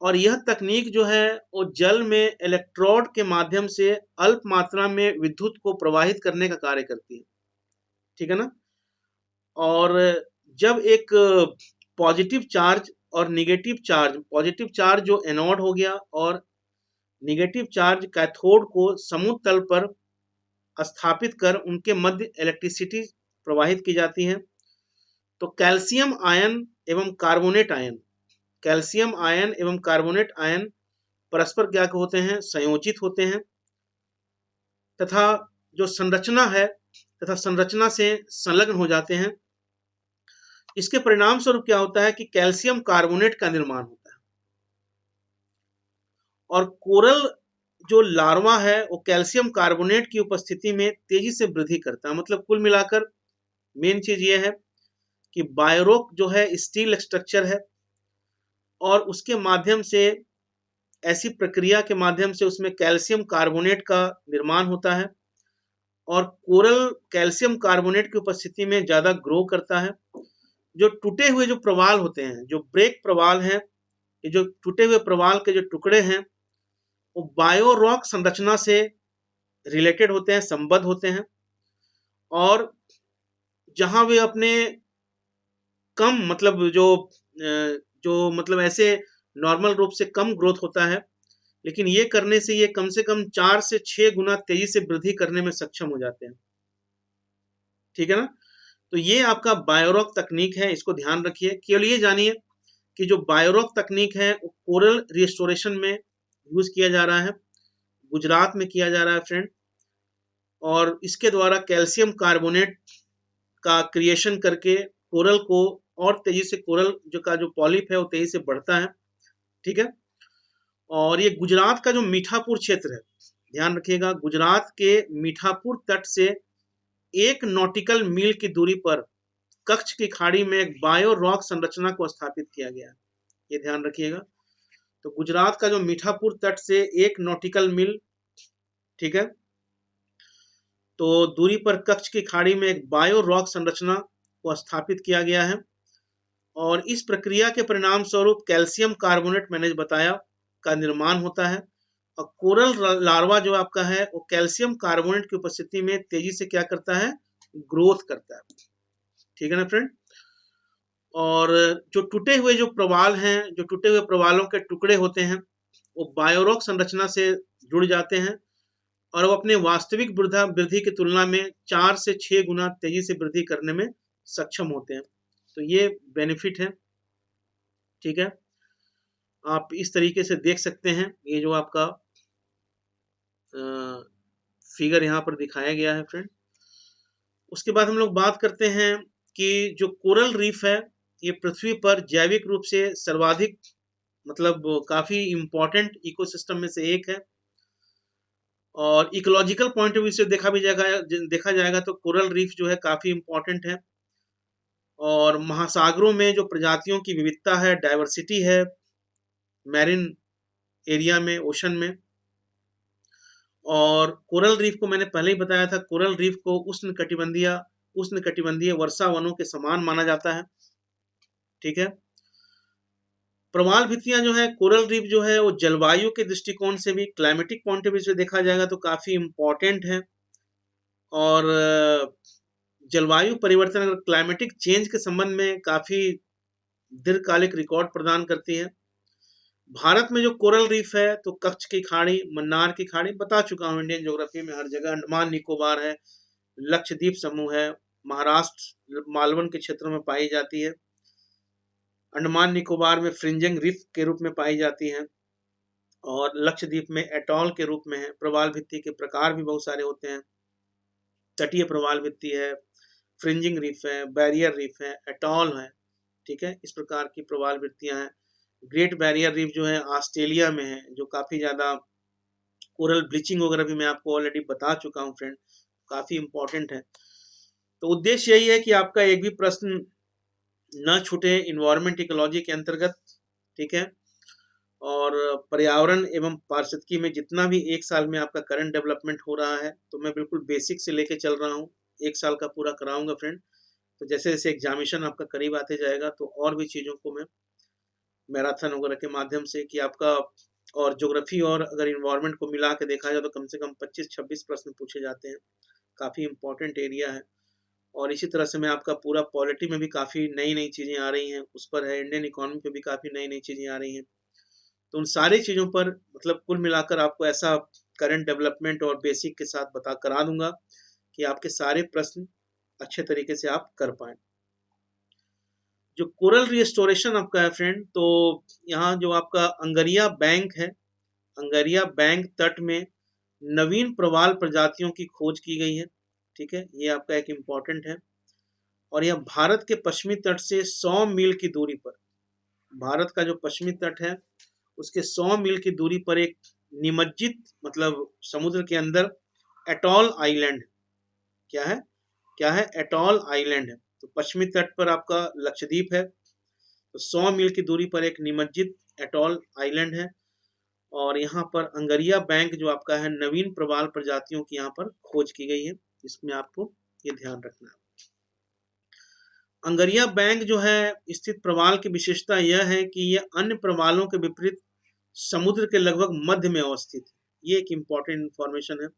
और यह तकनीक जो है वो जल में इलेक्ट्रोड के माध्यम से अल्प मात्रा में विद्युत को प्रवाहित करने का कार्य करती है, ठीक है ना। और जब एक पॉजिटिव चार्ज और निगेटिव चार्ज, पॉजिटिव चार्ज जो एनोड हो गया और निगेटिव चार्ज कैथोड को समुद्र तल पर स्थापित कर उनके मध्य इलेक्ट्रिसिटी प्रवाहित की जाती है, तो कैल्शियम आयन एवं कार्बोनेट आयन, कैल्शियम आयन एवं कार्बोनेट आयन परस्पर क्या होते हैं, संयोजित होते हैं, तथा जो संरचना है तथा संरचना से संलग्न हो जाते हैं। इसके परिणाम स्वरूप क्या होता है कि कैल्शियम कार्बोनेट का निर्माण होता है। और कोरल जो लार्वा है वो कैल्शियम कार्बोनेट की उपस्थिति में तेजी से वृद्धि करता है। मतलब कुल मिलाकर मेन चीज ये है कि बायोरोक जो है स्टील स्ट्रक्चर है, और उसके माध्यम से, ऐसी प्रक्रिया के माध्यम से उसमें कैल्शियम कार्बोनेट का निर्माण होता है, और कोरल कैल्शियम कार्बोनेट की उपस्थिति में ज्यादा ग्रो करता है। जो टूटे हुए जो प्रवाल होते हैं, जो ब्रेक प्रवाल हैं, ये जो टूटे हुए प्रवाल के जो टुकड़े हैं वो बायो रॉक संरचना से रिलेटेड होते हैं, संबद्ध होते हैं। और जहां वे अपने कम, मतलब जो मतलब ऐसे नॉर्मल रूप से कम ग्रोथ होता है, लेकिन ये करने से ये कम से कम 4 से 6 गुना तेजी से वृद्धि करने में सक्षम हो जाते हैं, ठीक है ना। तो ये आपका बायोरॉक तकनीक है, इसको ध्यान रखिए। केवल ये जानिए कि जो बायोरॉक तकनीक है वो कोरल रिस्टोरेशन में यूज किया जा रहा है, गुजरात में किया जा रहा है फ्रेंड। और इसके द्वारा कैल्शियम कार्बोनेट का क्रिएशन करके कोरल को और तेजी से, कोरल जो पॉलिप है वो तेजी से बढ़ता है, ठीक है। और ये गुजरात का जो मीठापुर क्षेत्र है, ध्यान रखिएगा, गुजरात के मीठापुर तट से 1 नॉटिकल मील की दूरी पर कच्छ की खाड़ी में एक बायो रॉक संरचना को स्थापित किया गया है, ये ध्यान रखिएगा। तो गुजरात का जो मीठापुर तट से 1 नॉटिकल मील, ठीक है, तो दूरी पर कच्छ की खाड़ी में एक बायो रॉक संरचना को स्थापित किया गया है। और इस प्रक्रिया के परिणाम स्वरूप कैल्शियम कार्बोनेट, मैंने बताया, का निर्माण होता है। और कोरल लार्वा जो आपका है वो कैल्शियम कार्बोनेट की उपस्थिति में तेजी से क्या करता है, ग्रोथ करता है, ठीक है ना फ्रेंड। और जो टूटे हुए जो प्रवाल हैं, जो टूटे हुए प्रवालों के टुकड़े होते हैं, वो बायोरॉक संरचना से जुड़ जाते हैं और वो अपने वास्तविक वृद्धि की तुलना में 4 से 6 गुना तेजी से वृद्धि करने में सक्षम होते हैं। तो ये बेनिफिट है, ठीक है। आप इस तरीके से देख सकते हैं, ये जो आपका फिगर यहाँ पर दिखाया गया है फ्रेंड। उसके बाद हम लोग बात करते हैं कि जो कोरल रीफ है, ये पृथ्वी पर जैविक रूप से सर्वाधिक मतलब काफी इंपॉर्टेंट इकोसिस्टम में से एक है और इकोलॉजिकल पॉइंट ऑफ व्यू से देखा जाएगा तो कोरल रीफ जो है काफी इंपॉर्टेंट है और महासागरों में जो प्रजातियों की विविधता है, डाइवर्सिटी है मैरिन एरिया में, ओशन में। और कोरल रीफ को मैंने पहले ही बताया था, कोरल रीफ को उष्णकटिबंधीय वर्षा वनों के समान माना जाता है, ठीक है। प्रवाल भित्तियां जो है, कोरल रीफ जो है वो जलवायु के दृष्टिकोण से भी, क्लाइमेटिक पॉइंट ऑफ व्यू से देखा जाएगा तो काफी इंपॉर्टेंट है और जलवायु परिवर्तन और क्लाइमेटिक चेंज के संबंध में काफी दीर्घकालिक रिकॉर्ड प्रदान करती है। भारत में जो कोरल रीफ है तो कच्छ की खाड़ी, मन्नार की खाड़ी बता चुका हूँ, इंडियन ज्योग्राफी में हर जगह। अंडमान निकोबार है, लक्षद्वीप समूह है, महाराष्ट्र मालवन के क्षेत्रों में पाई जाती है। अंडमान निकोबार में फ्रिंजिंग रीफ के रूप में पाई जाती है और लक्षद्वीप में एटॉल के रूप में है। प्रवाल भित्ति के प्रकार भी बहुत सारे होते हैं, तटीय प्रवाल भित्ति है, फ्रिंजिंग रीफ है, बैरियर रीफ है, एटॉल है, ठीक है। इस प्रकार की प्रवाल भित्तियां हैं। ग्रेट बैरियर रीफ जो है ऑस्ट्रेलिया में है, जो काफी ज्यादा कोरल ब्लीचिंग वगैरह भी मैं आपको ऑलरेडी बता चुका हूँ फ्रेंड, काफी इंपॉर्टेंट है। तो उद्देश्य यही है कि आपका एक भी प्रश्न न छूटे इन्वायरमेंट इकोलॉजी के अंतर्गत, ठीक है। और पर्यावरण एवं पारिस्थितिकी में जितना भी एक साल में आपका करंट डेवलपमेंट हो रहा है, तो मैं बिल्कुल बेसिक से लेके चल रहा हूँ, एक साल का पूरा कराऊंगा फ्रेंड। तो जैसे जैसे एग्जामिनेशन आपका करीब आते जाएगा तो और भी चीज़ों को मैं मैराथन वगैरह के माध्यम से कि आपका, और ज्योग्राफी और अगर इन्वायरमेंट को मिला के देखा जाए तो कम से कम 25-26 प्रश्न पूछे जाते हैं, काफ़ी इंपॉर्टेंट एरिया है। और इसी तरह से मैं आपका पूरा पॉलिटी में भी काफ़ी नई नई चीज़ें आ रही हैं, उस पर है, इंडियन इकोनॉमी पे भी काफ़ी नई नई चीज़ें आ रही हैं। तो उन सारी चीज़ों पर मतलब कुल मिलाकर आपको ऐसा करंट डेवलपमेंट और बेसिक के साथ बता करा दूंगा कि आपके सारे प्रश्न अच्छे तरीके से आप कर पाएँ। जो कोरल रिस्टोरेशन आपका है फ्रेंड, तो यहाँ जो आपका अंगरिया बैंक है, अंगरिया बैंक तट में नवीन प्रवाल प्रजातियों की खोज की गई है, ठीक है। ये आपका एक इम्पॉर्टेंट है और यह भारत के पश्चिमी तट से 100 मील की दूरी पर, भारत का जो पश्चिमी तट है उसके 100 मील की दूरी पर एक निमज्जित मतलब समुद्र के अंदर एटॉल आइलैंड, क्या है, क्या है, एटॉल आइलैंड है। तो पश्चिमी तट पर आपका लक्षद्वीप है, तो 100 मील की दूरी पर एक निमज्जित एटॉल आइलैंड है और यहाँ पर अंगरिया बैंक जो आपका है, नवीन प्रवाल प्रजातियों की यहाँ पर खोज की गई है, इसमें आपको ये ध्यान रखना है। अंगरिया बैंक जो है स्थित प्रवाल की विशेषता यह है कि यह अन्य प्रवालों के विपरीत समुद्र के लगभग मध्य में अवस्थित है। ये एक इम्पॉर्टेंट इंफॉर्मेशन है,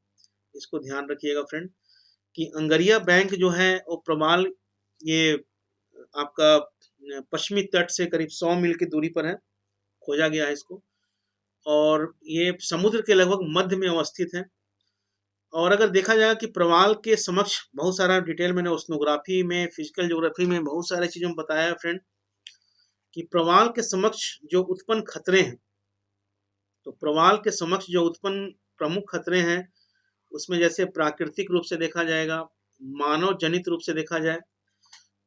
इसको ध्यान रखिएगा फ्रेंड, कि अंगरिया बैंक जो है वो प्रवाल ये आपका पश्चिमी तट से करीब 100 मील की दूरी पर है, खोजा गया है इसको, और ये समुद्र के लगभग मध्य में अवस्थित है। और अगर देखा जाए कि प्रवाल के समक्ष बहुत सारा डिटेल मैंने ओशनोग्राफी में, फिजिकल ज्योग्राफी में बहुत सारे चीज़ों में बताया है फ्रेंड, कि प्रवाल के समक्ष जो उत्पन्न खतरे हैं, तो प्रवाल के समक्ष जो उत्पन्न प्रमुख खतरे हैं उसमें जैसे प्राकृतिक रूप से देखा जाएगा, मानव जनित रूप से देखा जाए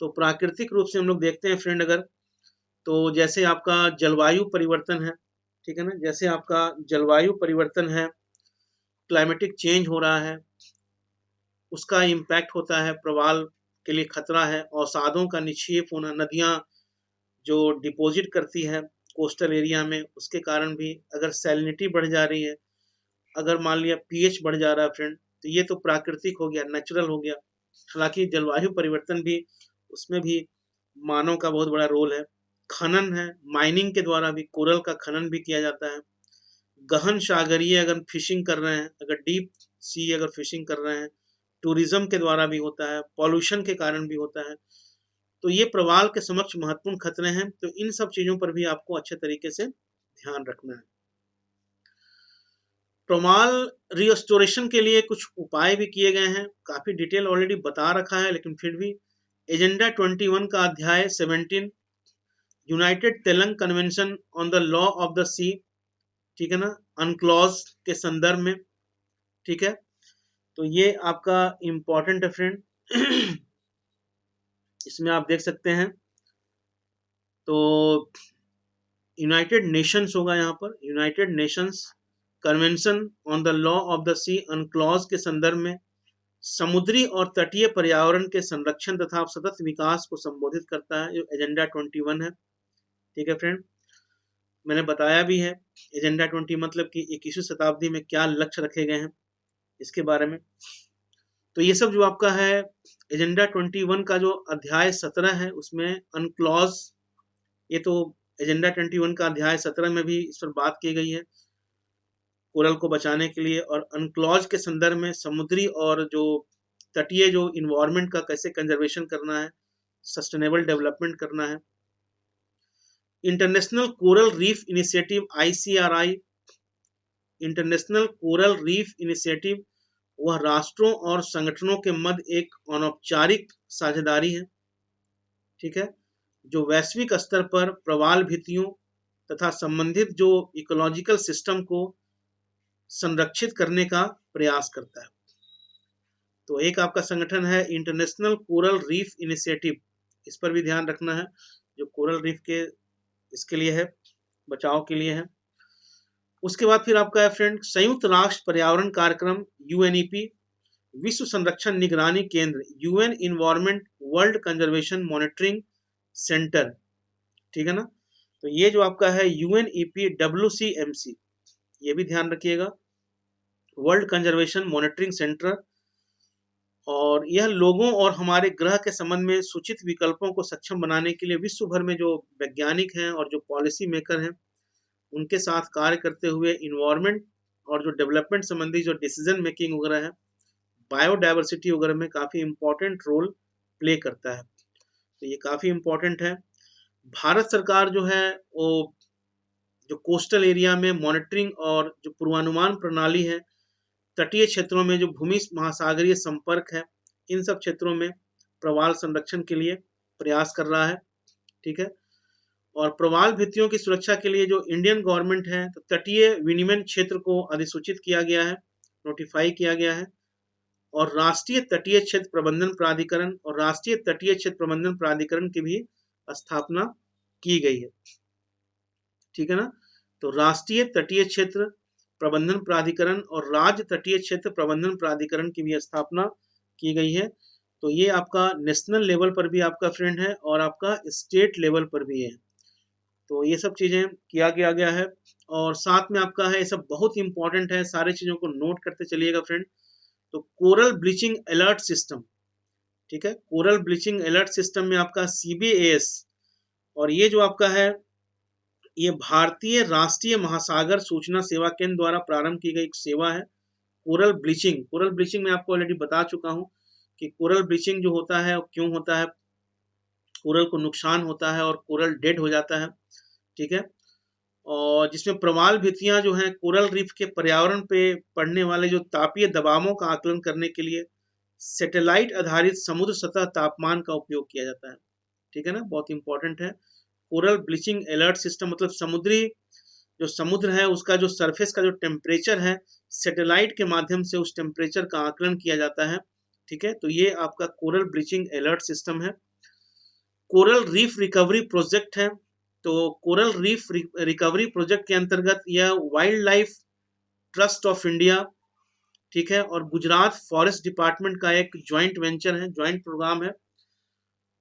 तो प्राकृतिक रूप से हम लोग देखते हैं फ्रेंड, अगर तो जैसे आपका जलवायु परिवर्तन है, ठीक है ना, जैसे आपका जलवायु परिवर्तन है, क्लाइमेटिक चेंज हो रहा है, उसका इम्पैक्ट होता है, प्रवाल के लिए खतरा है। अवसादों का निक्षेप होना, नदियाँ जो डिपॉजिट करती है कोस्टल एरिया में, उसके कारण भी अगर सैलिनिटी बढ़ जा रही है, अगर मान लिया पीएच बढ़ जा रहा है फ्रेंड, तो ये तो प्राकृतिक हो गया, नेचुरल हो गया। हालांकि जलवायु परिवर्तन भी, उसमें भी मानव का बहुत बड़ा रोल है। खनन है, माइनिंग के द्वारा भी कोरल का खनन भी किया जाता है। गहन सागरीय अगर फिशिंग कर रहे हैं, अगर डीप सी अगर फिशिंग कर रहे हैं, टूरिज्म के द्वारा भी होता है, पॉल्यूशन के कारण भी होता है। तो ये प्रवाल के समक्ष महत्वपूर्ण खतरे हैं, तो इन सब चीजों पर भी आपको अच्छे तरीके से ध्यान रखना है। प्रवाल रिस्टोरेशन के लिए कुछ उपाय भी किए गए हैं, काफी डिटेल ऑलरेडी बता रखा है, लेकिन फिर भी एजेंडा 21 का अध्याय 17 यूनाइटेड तेलंग convention on the law of the sea, ठीक है ना, अनक्लॉज के संदर्भ में, ठीक है, तो ये आपका इंपॉर्टेंट है फ्रेंड। इसमें आप देख सकते हैं, तो यूनाइटेड नेशंस होगा यहाँ पर, United Nations Convention on the law of the Sea UNCLOS के संदर्भ में समुद्री और तटीय पर्यावरण के संरक्षण तथा सतत विकास को संबोधित करता है, जो एजेंडा 21 है, ठीक है फ्रेंड। मैंने बताया भी है एजेंडा 20 मतलब कि 21वीं शताब्दी में क्या लक्ष्य रखे गए हैं इसके बारे में। तो ये सब जो आपका है एजेंडा 21 का जो अध्याय 17 है उसमें अनक्लॉज, ये तो एजेंडा 21 का अध्याय 17 में भी इस पर बात की गई है कोरल को बचाने के लिए, और अनक्लॉज के संदर्भ में समुद्री और जो तटीय जो इन्वायरमेंट का कैसे कंजर्वेशन करना है, सस्टेनेबल डेवलपमेंट करना है। International coral reef initiative ICRI, international coral reef initiative वह राष्ट्रों और संगठनों के मध्य एक अनौपचारिक साझेदारी है, ठीक है, जो वैश्विक स्तर पर प्रवाल भित्तियों तथा संबंधित जो इकोलॉजिकल सिस्टम को संरक्षित करने का प्रयास करता है। तो एक आपका संगठन है इंटरनेशनल कोरल रीफ इनिशिएटिव, इस पर भी ध्यान रखना है, जो कोरल रीफ के इसके लिए है, बचाव के लिए है। उसके बाद फिर आपका है फ्रेंड संयुक्त राष्ट्र पर्यावरण कार्यक्रम UNEP, विश्व संरक्षण निगरानी केंद्र UN environment world conservation monitoring centre, ठीक है ना, तो ये जो आपका है UNEP WCMC, ये भी ध्यान रखिएगा, वर्ल्ड कंजर्वेशन मॉनिटरिंग सेंटर, और यह लोगों और हमारे ग्रह के संबंध में सूचित विकल्पों को सक्षम बनाने के लिए विश्व भर में जो वैज्ञानिक हैं और जो पॉलिसी मेकर हैं उनके साथ कार्य करते हुए इन्वायरमेंट और जो डेवलपमेंट संबंधी जो डिसीजन मेकिंग वगैरह है, बायोडाइवर्सिटी वगैरह में काफ़ी इंपॉर्टेंट रोल प्ले करता है, तो ये काफ़ी इंपॉर्टेंट है। भारत सरकार जो है वो जो कोस्टल एरिया में मॉनिटरिंग और जो पूर्वानुमान प्रणाली है, तटीय क्षेत्रों में जो भूमि महासागरीय संपर्क है, इन सब क्षेत्रों में प्रवाल संरक्षण के लिए प्रयास कर रहा है, ठीक है, और प्रवाल भित्तियों की सुरक्षा के लिए जो इंडियन गवर्नमेंट है, तो तटीय विनियमन क्षेत्र को अधिसूचित किया गया है, नोटिफाई किया गया है, और राष्ट्रीय तटीय क्षेत्र प्रबंधन प्राधिकरण और राष्ट्रीय तटीय क्षेत्र प्रबंधन प्राधिकरण की भी स्थापना की गई है, ठीक है ना, तो राष्ट्रीय तटीय क्षेत्र प्रबंधन प्राधिकरण और राज्य तटीय क्षेत्र प्रबंधन प्राधिकरण की भी स्थापना की गई है। तो ये आपका नेशनल लेवल पर भी आपका फ्रेंड है और आपका स्टेट लेवल पर भी है, तो ये सब चीजें किया गया है, और साथ में आपका है ये सब बहुत इंपॉर्टेंट है, सारी चीजों को नोट करते चलिएगा फ्रेंड। तो कोरल ब्लीचिंग अलर्ट सिस्टम, ठीक है, कोरल ब्लीचिंग अलर्ट सिस्टम में आपका CBAS, और ये जो आपका है ये भारतीय राष्ट्रीय महासागर सूचना सेवा केंद्र द्वारा प्रारंभ की गई एक सेवा है। कोरल ब्लीचिंग, कोरल ब्लीचिंग में आपको ऑलरेडी बता चुका हूं कि कोरल ब्लीचिंग जो होता है क्यों होता है, कोरल को नुकसान होता है और कोरल डेड हो जाता है, ठीक है, और जिसमें प्रवाल भित्तियां जो हैं कोरल रीफ के पर्यावरण पे पड़ने वाले जो तापीय दबावों का आकलन करने के लिए सैटेलाइट आधारित समुद्र सतह तापमान का उपयोग किया जाता है, ठीक है ना, बहुत इंपॉर्टेंट है। कोरल ब्लीचिंग अलर्ट सिस्टम मतलब समुद्री जो समुद्र है उसका जो सरफेस का जो टेम्परेचर है, सैटेलाइट के माध्यम से उस टेम्परेचर का आकलन किया जाता है, ठीक है, तो ये आपका कोरल ब्लीचिंग अलर्ट सिस्टम है। कोरल रीफ रिकवरी प्रोजेक्ट है, तो कोरल रीफ रिकवरी प्रोजेक्ट के अंतर्गत यह wild life trust of India, ठीक है, और गुजरात फॉरेस्ट डिपार्टमेंट का एक ज्वाइंट वेंचर है, ज्वाइंट प्रोग्राम है,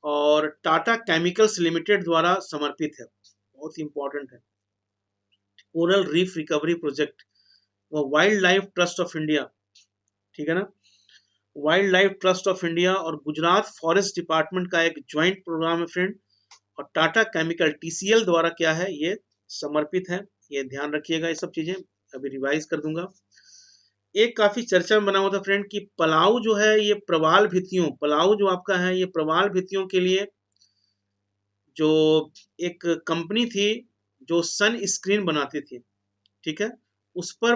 और टाटा केमिकल्स लिमिटेड द्वारा समर्पित है, बहुत इंपॉर्टेंट है। कोरल रीफ रिकवरी प्रोजेक्ट वो wild life trust of India, ठीक है ना, wild life trust of India और गुजरात फॉरेस्ट डिपार्टमेंट का एक ज्वाइंट प्रोग्राम है फ्रेंड, और टाटा केमिकल TCL द्वारा क्या है ये समर्पित है, ये ध्यान रखिएगा, ये सब चीजें अभी रिवाइज कर दूंगा। एक काफी चर्चा में बना हुआ था फ्रेंड कि पलाऊ जो है ये प्रवाल भित्तियों, पलाऊ जो आपका है ये प्रवाल भित्तियों के लिए जो एक कंपनी थी जो सन स्क्रीन बनाती थी, ठीक है, उस पर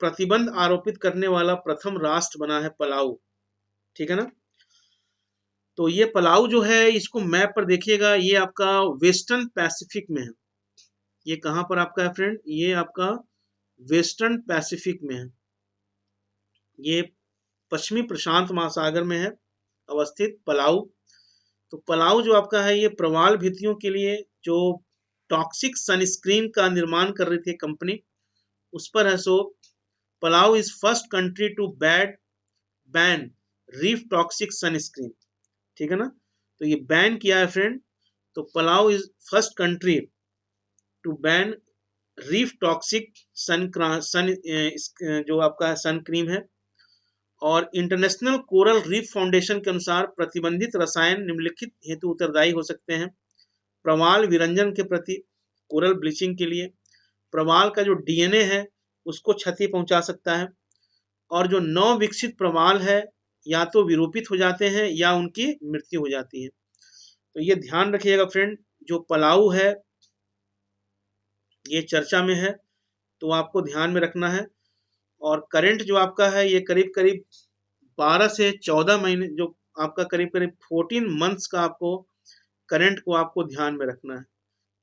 प्रतिबंध आरोपित करने वाला प्रथम राष्ट्र बना है पलाऊ, ठीक है ना। तो ये पलाऊ जो है, इसको मैप पर देखिएगा, ये आपका वेस्टर्न पैसिफिक में है। ये कहाँ पर आपका है फ्रेंड? ये आपका वेस्टर्न पैसिफिक में है। ये पश्चिमी प्रशांत महासागर में है अवस्थित पलाऊ। तो पलाऊ जो आपका है, ये प्रवाल भित्तियों के लिए जो टॉक्सिक सनस्क्रीन का निर्माण कर रही थी कंपनी, उस पर है। So Palau is first country to ban reef toxic sunscreen, ठीक है ना। तो ये बैन किया है फ्रेंड। तो Palau is first country to ban reef toxic sun जो आपका सन क्रीम है। और इंटरनेशनल कोरल रीफ फाउंडेशन के अनुसार प्रतिबंधित रसायन निम्नलिखित हेतु उत्तरदायी हो सकते हैं: प्रवाल विरंजन के प्रति, कोरल ब्लीचिंग के लिए, प्रवाल का जो डीएनए है उसको क्षति पहुंचा सकता है, और जो नव विकसित प्रवाल है या तो विरूपित हो जाते हैं या उनकी मृत्यु हो जाती है। तो ये ध्यान रखिएगा फ्रेंड, जो पलाऊ है ये चर्चा में है, तो आपको ध्यान में रखना है। और करंट जो आपका है, ये करीब करीब 12 से 14 महीने, जो आपका करीब करीब 14 मंथ्स का आपको करंट को आपको ध्यान में रखना है।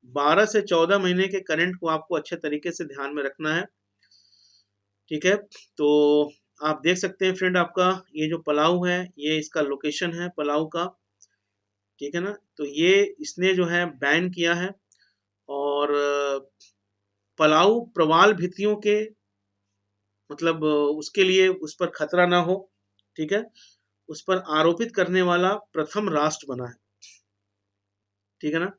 12 से 14 महीने के करंट को आपको अच्छे तरीके से ध्यान में रखना है, ठीक है। तो आप देख सकते हैं फ्रेंड, आपका ये जो पलाऊ है, ये इसका लोकेशन है पलाऊ का, ठीक है ना। तो ये इसने जो है बैन किया है। और पलाऊ प्रवाल भित्तियों के मतलब उसके लिए उस पर खतरा ना हो, ठीक है, उस पर आरोपित करने वाला प्रथम राष्ट्र बना है, ठीक है ना।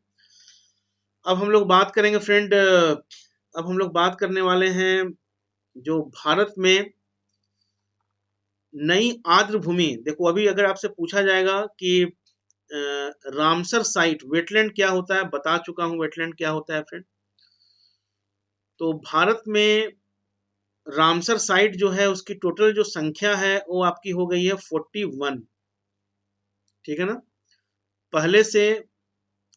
अब हम लोग बात करेंगे फ्रेंड, अब हम लोग बात करने वाले हैं जो भारत में नई आर्द्र भूमि। देखो, अभी अगर आपसे पूछा जाएगा कि रामसर साइट वेटलैंड क्या होता है, बता चुका हूं वेटलैंड क्या होता है फ्रेंड। तो भारत में रामसर साइट जो है, उसकी टोटल जो संख्या है वो आपकी हो गई है 41, ठीक है ना। पहले से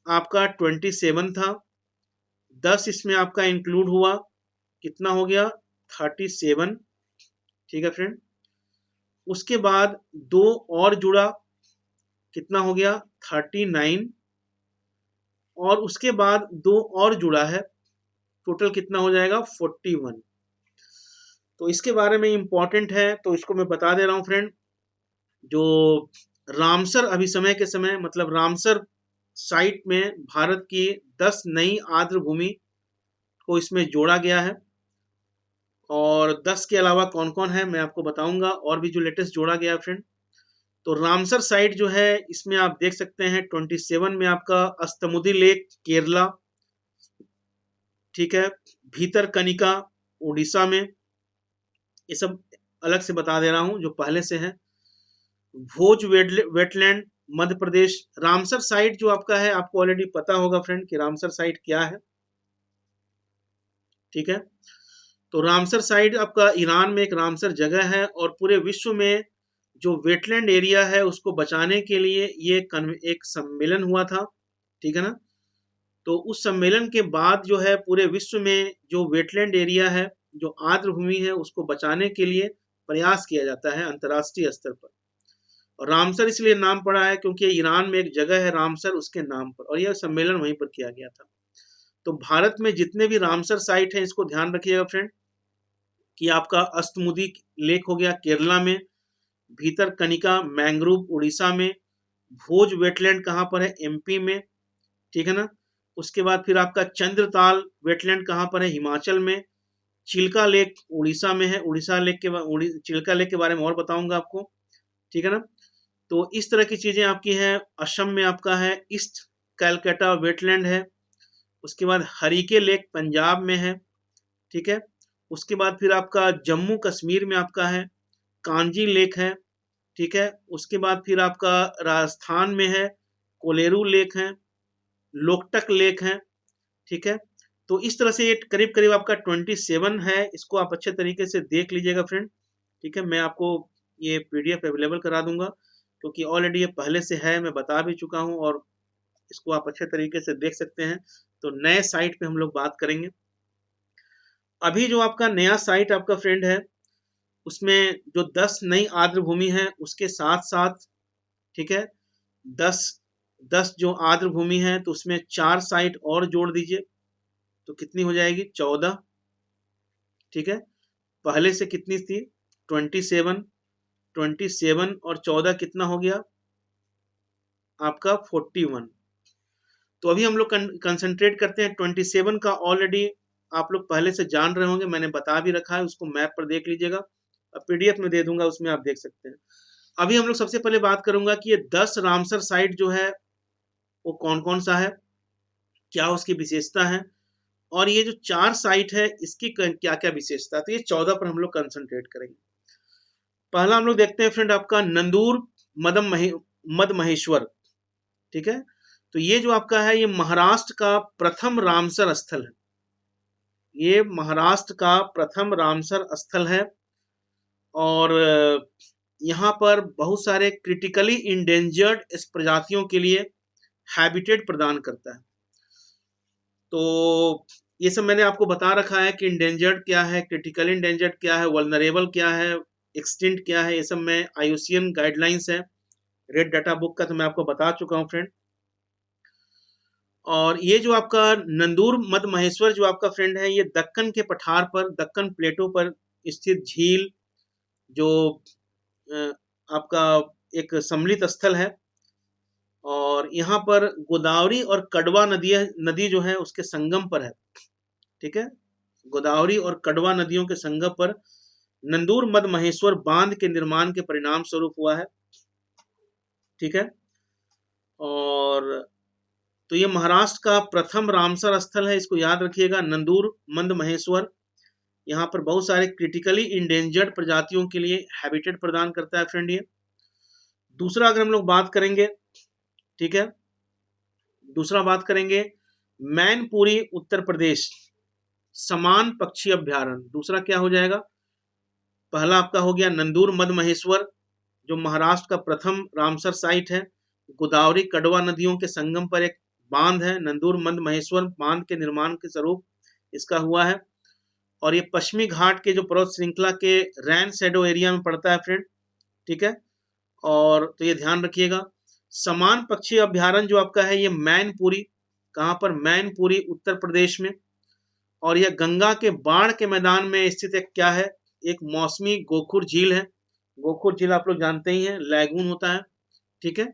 आपका 27 था, 10 इसमें आपका इंक्लूड हुआ, कितना हो गया 37, ठीक है फ्रेंड। उसके बाद दो और जुड़ा, कितना हो गया 39, और उसके बाद दो और जुड़ा है, टोटल कितना हो जाएगा 41। तो इसके बारे में इंपॉर्टेंट है, तो इसको मैं बता दे रहा हूं फ्रेंड। जो रामसर अभिसमय के समय, मतलब रामसर साइट में भारत की 10 नई आर्द्र भूमि को इसमें जोड़ा गया है। और 10 के अलावा कौन कौन है मैं आपको बताऊंगा, और भी जो लेटेस्ट जोड़ा गया है फ्रेंड। तो रामसर साइट जो है, इसमें आप देख सकते हैं 27 में आपका अस्तमुदी लेक केरला, ठीक है, भीतरकनिका उड़ीसा में, ये सब अलग से बता दे रहा हूं जो पहले से है। भोज wetland Madhya Pradesh. Ramsar site जो आपका है, आपको ऑलरेडी पता होगा फ्रेंड कि रामसर साइट क्या है, ठीक है। तो रामसर साइट आपका ईरान में एक रामसर जगह है, और पूरे विश्व में जो वेटलैंड एरिया है उसको बचाने के लिए ये एक सम्मेलन हुआ था, ठीक है ना। तो उस सम्मेलन के बाद जो है पूरे विश्व में जो वेटलैंड एरिया है, जो आर्द्र भूमि है, उसको बचाने के लिए प्रयास किया जाता है अंतर्राष्ट्रीय स्तर पर। और रामसर इसलिए नाम पड़ा है क्योंकि ईरान में एक जगह है रामसर उसके नाम पर, और यह सम्मेलन वहीं पर किया गया था। तो भारत में जितने भी रामसर साइट हैं, इसको ध्यान रखिएगा फ्रेंड, कि आपका अस्तमुदी लेक हो गया केरला में, भीतरकनिका मैंग्रोव उड़ीसा में, भोज वेटलैंड कहाँ पर है, एमपी में, ठीक है ना। उसके बाद फिर आपका चंद्रताल वेटलैंड कहाँ पर है, हिमाचल में। चिल्का लेक उड़ीसा में है, उड़ीसा लेक के चिल्का लेक के बारे में और बताऊंगा आपको, ठीक है ना। तो इस तरह की चीजें आपकी हैं। असम में आपका है ईस्ट कैलकाटा वेटलैंड है। उसके बाद हरीके लेक पंजाब में है, ठीक है। उसके बाद फिर आपका जम्मू कश्मीर में आपका है कांजी लेक है, ठीक है। उसके बाद फिर आपका राजस्थान में है कोलेरू लेक है, लोकटक लेक है, ठीक है। तो इस तरह से ये करीब करीब आपका 27 है। इसको आप अच्छे तरीके से देख लीजिएगा फ्रेंड, ठीक है। मैं आपको ये पीडीएफ अवेलेबल करा दूंगा, क्योंकि ऑलरेडी ये पहले से है, मैं बता भी चुका हूँ, और इसको आप अच्छे तरीके से देख सकते हैं। तो नए साइट पे हम लोग बात करेंगे। अभी जो आपका नया साइट आपका फ्रेंड है, उसमें जो 10 नई आर्द्र भूमि है उसके साथ साथ, ठीक है, 10 10 जो आर्द्र भूमि है तो उसमें 4 साइट और जोड़ दीजिए, तो कितनी हो जाएगी? 14। ठीक है, पहले से कितनी थी? 27। 27 और 14 कितना हो गया आपका? 41। तो अभी हम लोग कंसंट्रेट करते हैं 27 का। ऑलरेडी आप लोग पहले से जान रहे होंगे, मैंने बता भी रखा है, उसको मैप पर देख लीजिएगा, अब पीडीएफ में दे दूंगा, उसमें आप देख सकते हैं। अभी हम लोग सबसे पहले बात करूंगा कि ये 10 रामसर साइट जो है वो कौन कौन सा है, क्या उसकी विशेषता है, और ये जो 4 साइट है इसकी क्या क्या विशेषता है। तो ये 14 पर हम लोग कंसंट्रेट करेंगे। पहला हम लोग देखते हैं फ्रेंड आपका नंदूर मद महेश्वर। ठीक है, तो ये जो आपका है ये महाराष्ट्र का प्रथम रामसर स्थल है। ये महाराष्ट्र का प्रथम रामसर स्थल है और यहाँ पर बहुत सारे क्रिटिकली इंडेंजर्ड प्रजातियों के लिए हैबिटेट प्रदान करता है। तो ये सब मैंने आपको बता रखा है कि इंडेंजर्ड क्या है, क्रिटिकली इंडेंजर्ड क्या है, वल्नरेबल क्या है, एक्सटिंक्ट क्या है, ये सब में आईयूसीएन गाइडलाइंस है, रेड डाटा बुक का तो मैं आपको बता चुका हूँ फ्रेंड। और ये जो आपका नंदूर मद महेश्वर जो आपका फ्रेंड है, ये दक्कन के पठार पर, दक्कन प्लेटो पर स्थित झील जो आपका एक सम्मिलित स्थल है, और यहाँ पर गोदावरी और कड़वा नदी जो है उसके संगम पर है। ठीक है, गोदावरी और कड़वा नदियों के संगम पर नंदूर मद महेश्वर बांध के निर्माण के परिणाम स्वरूप हुआ है। ठीक है, और तो ये महाराष्ट्र का प्रथम रामसर स्थल है, इसको याद रखिएगा, नंदूर मंद महेश्वर। यहाँ पर बहुत सारे क्रिटिकली इंडेंजर्ड प्रजातियों के लिए हैबिटेट प्रदान करता है फ्रेंड ये। दूसरा अगर हम लोग बात करेंगे, ठीक है, दूसरा बात करेंगे मैनपुरी उत्तर प्रदेश समान पक्षी अभ्यारण्य। दूसरा क्या हो जाएगा? पहला आपका हो गया नंदूर मद महेश्वर जो महाराष्ट्र का प्रथम रामसर साइट है, गोदावरी कड़वा नदियों के संगम पर एक बांध है, नंदूर मद महेश्वर बांध के निर्माण के स्वरूप इसका हुआ है, और ये पश्चिमी घाट के जो पर्वत श्रृंखला के रैन शेडो एरिया में पड़ता है फ्रेंड। ठीक है, और तो ये ध्यान रखिएगा। समान पक्षी अभ्यारण्य जो आपका है ये मैनपुरी, कहाँ पर? मैनपुरी उत्तर प्रदेश में, और यह गंगा के बाढ़ के मैदान में स्थित एक क्या है? एक मौसमी गोखुर झील है। गोखुर झील आप लोग जानते ही हैं, लैगून होता है। ठीक है,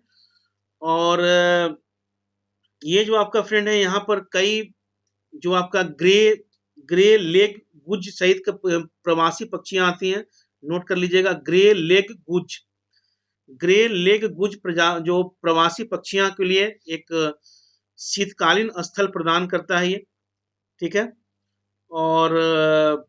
और ये जो आपका फ्रेंड है यहाँ पर कई जो आपका ग्रे लेग गुज सहित प्रवासी पक्षियां आती हैं। नोट कर लीजिएगा, ग्रे लेग गुज जो प्रवासी पक्षियां के लिए एक शीतकालीन स्थल प्रदान करता है ये। ठीक है, और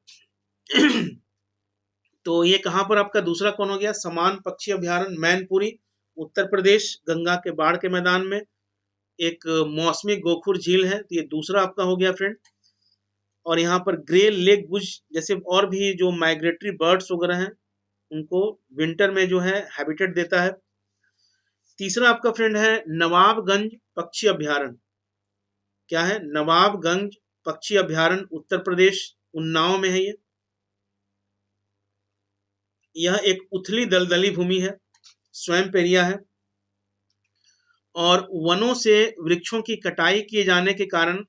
तो ये कहां पर आपका दूसरा कौन हो गया? समान पक्षी अभ्यारण्य मैनपुरी उत्तर प्रदेश, गंगा के बाढ़ के मैदान में एक मौसमी गोखुर झील है, तो ये दूसरा आपका हो गया फ्रेंड। और यहाँ पर ग्रे लेग गुज जैसे और भी जो माइग्रेटरी बर्ड्स वगैरह हैं उनको विंटर में जो है हैबिटेट देता है। तीसरा आपका फ्रेंड है नवाबगंज पक्षी अभ्यारण्य। क्या है? नवाबगंज पक्षी अभ्यारण्य उत्तर प्रदेश, उन्नाव में है ये। यह एक उथली दलदली भूमि है, स्वयं पेरिया है, और वनों से वृक्षों की कटाई किए जाने के कारण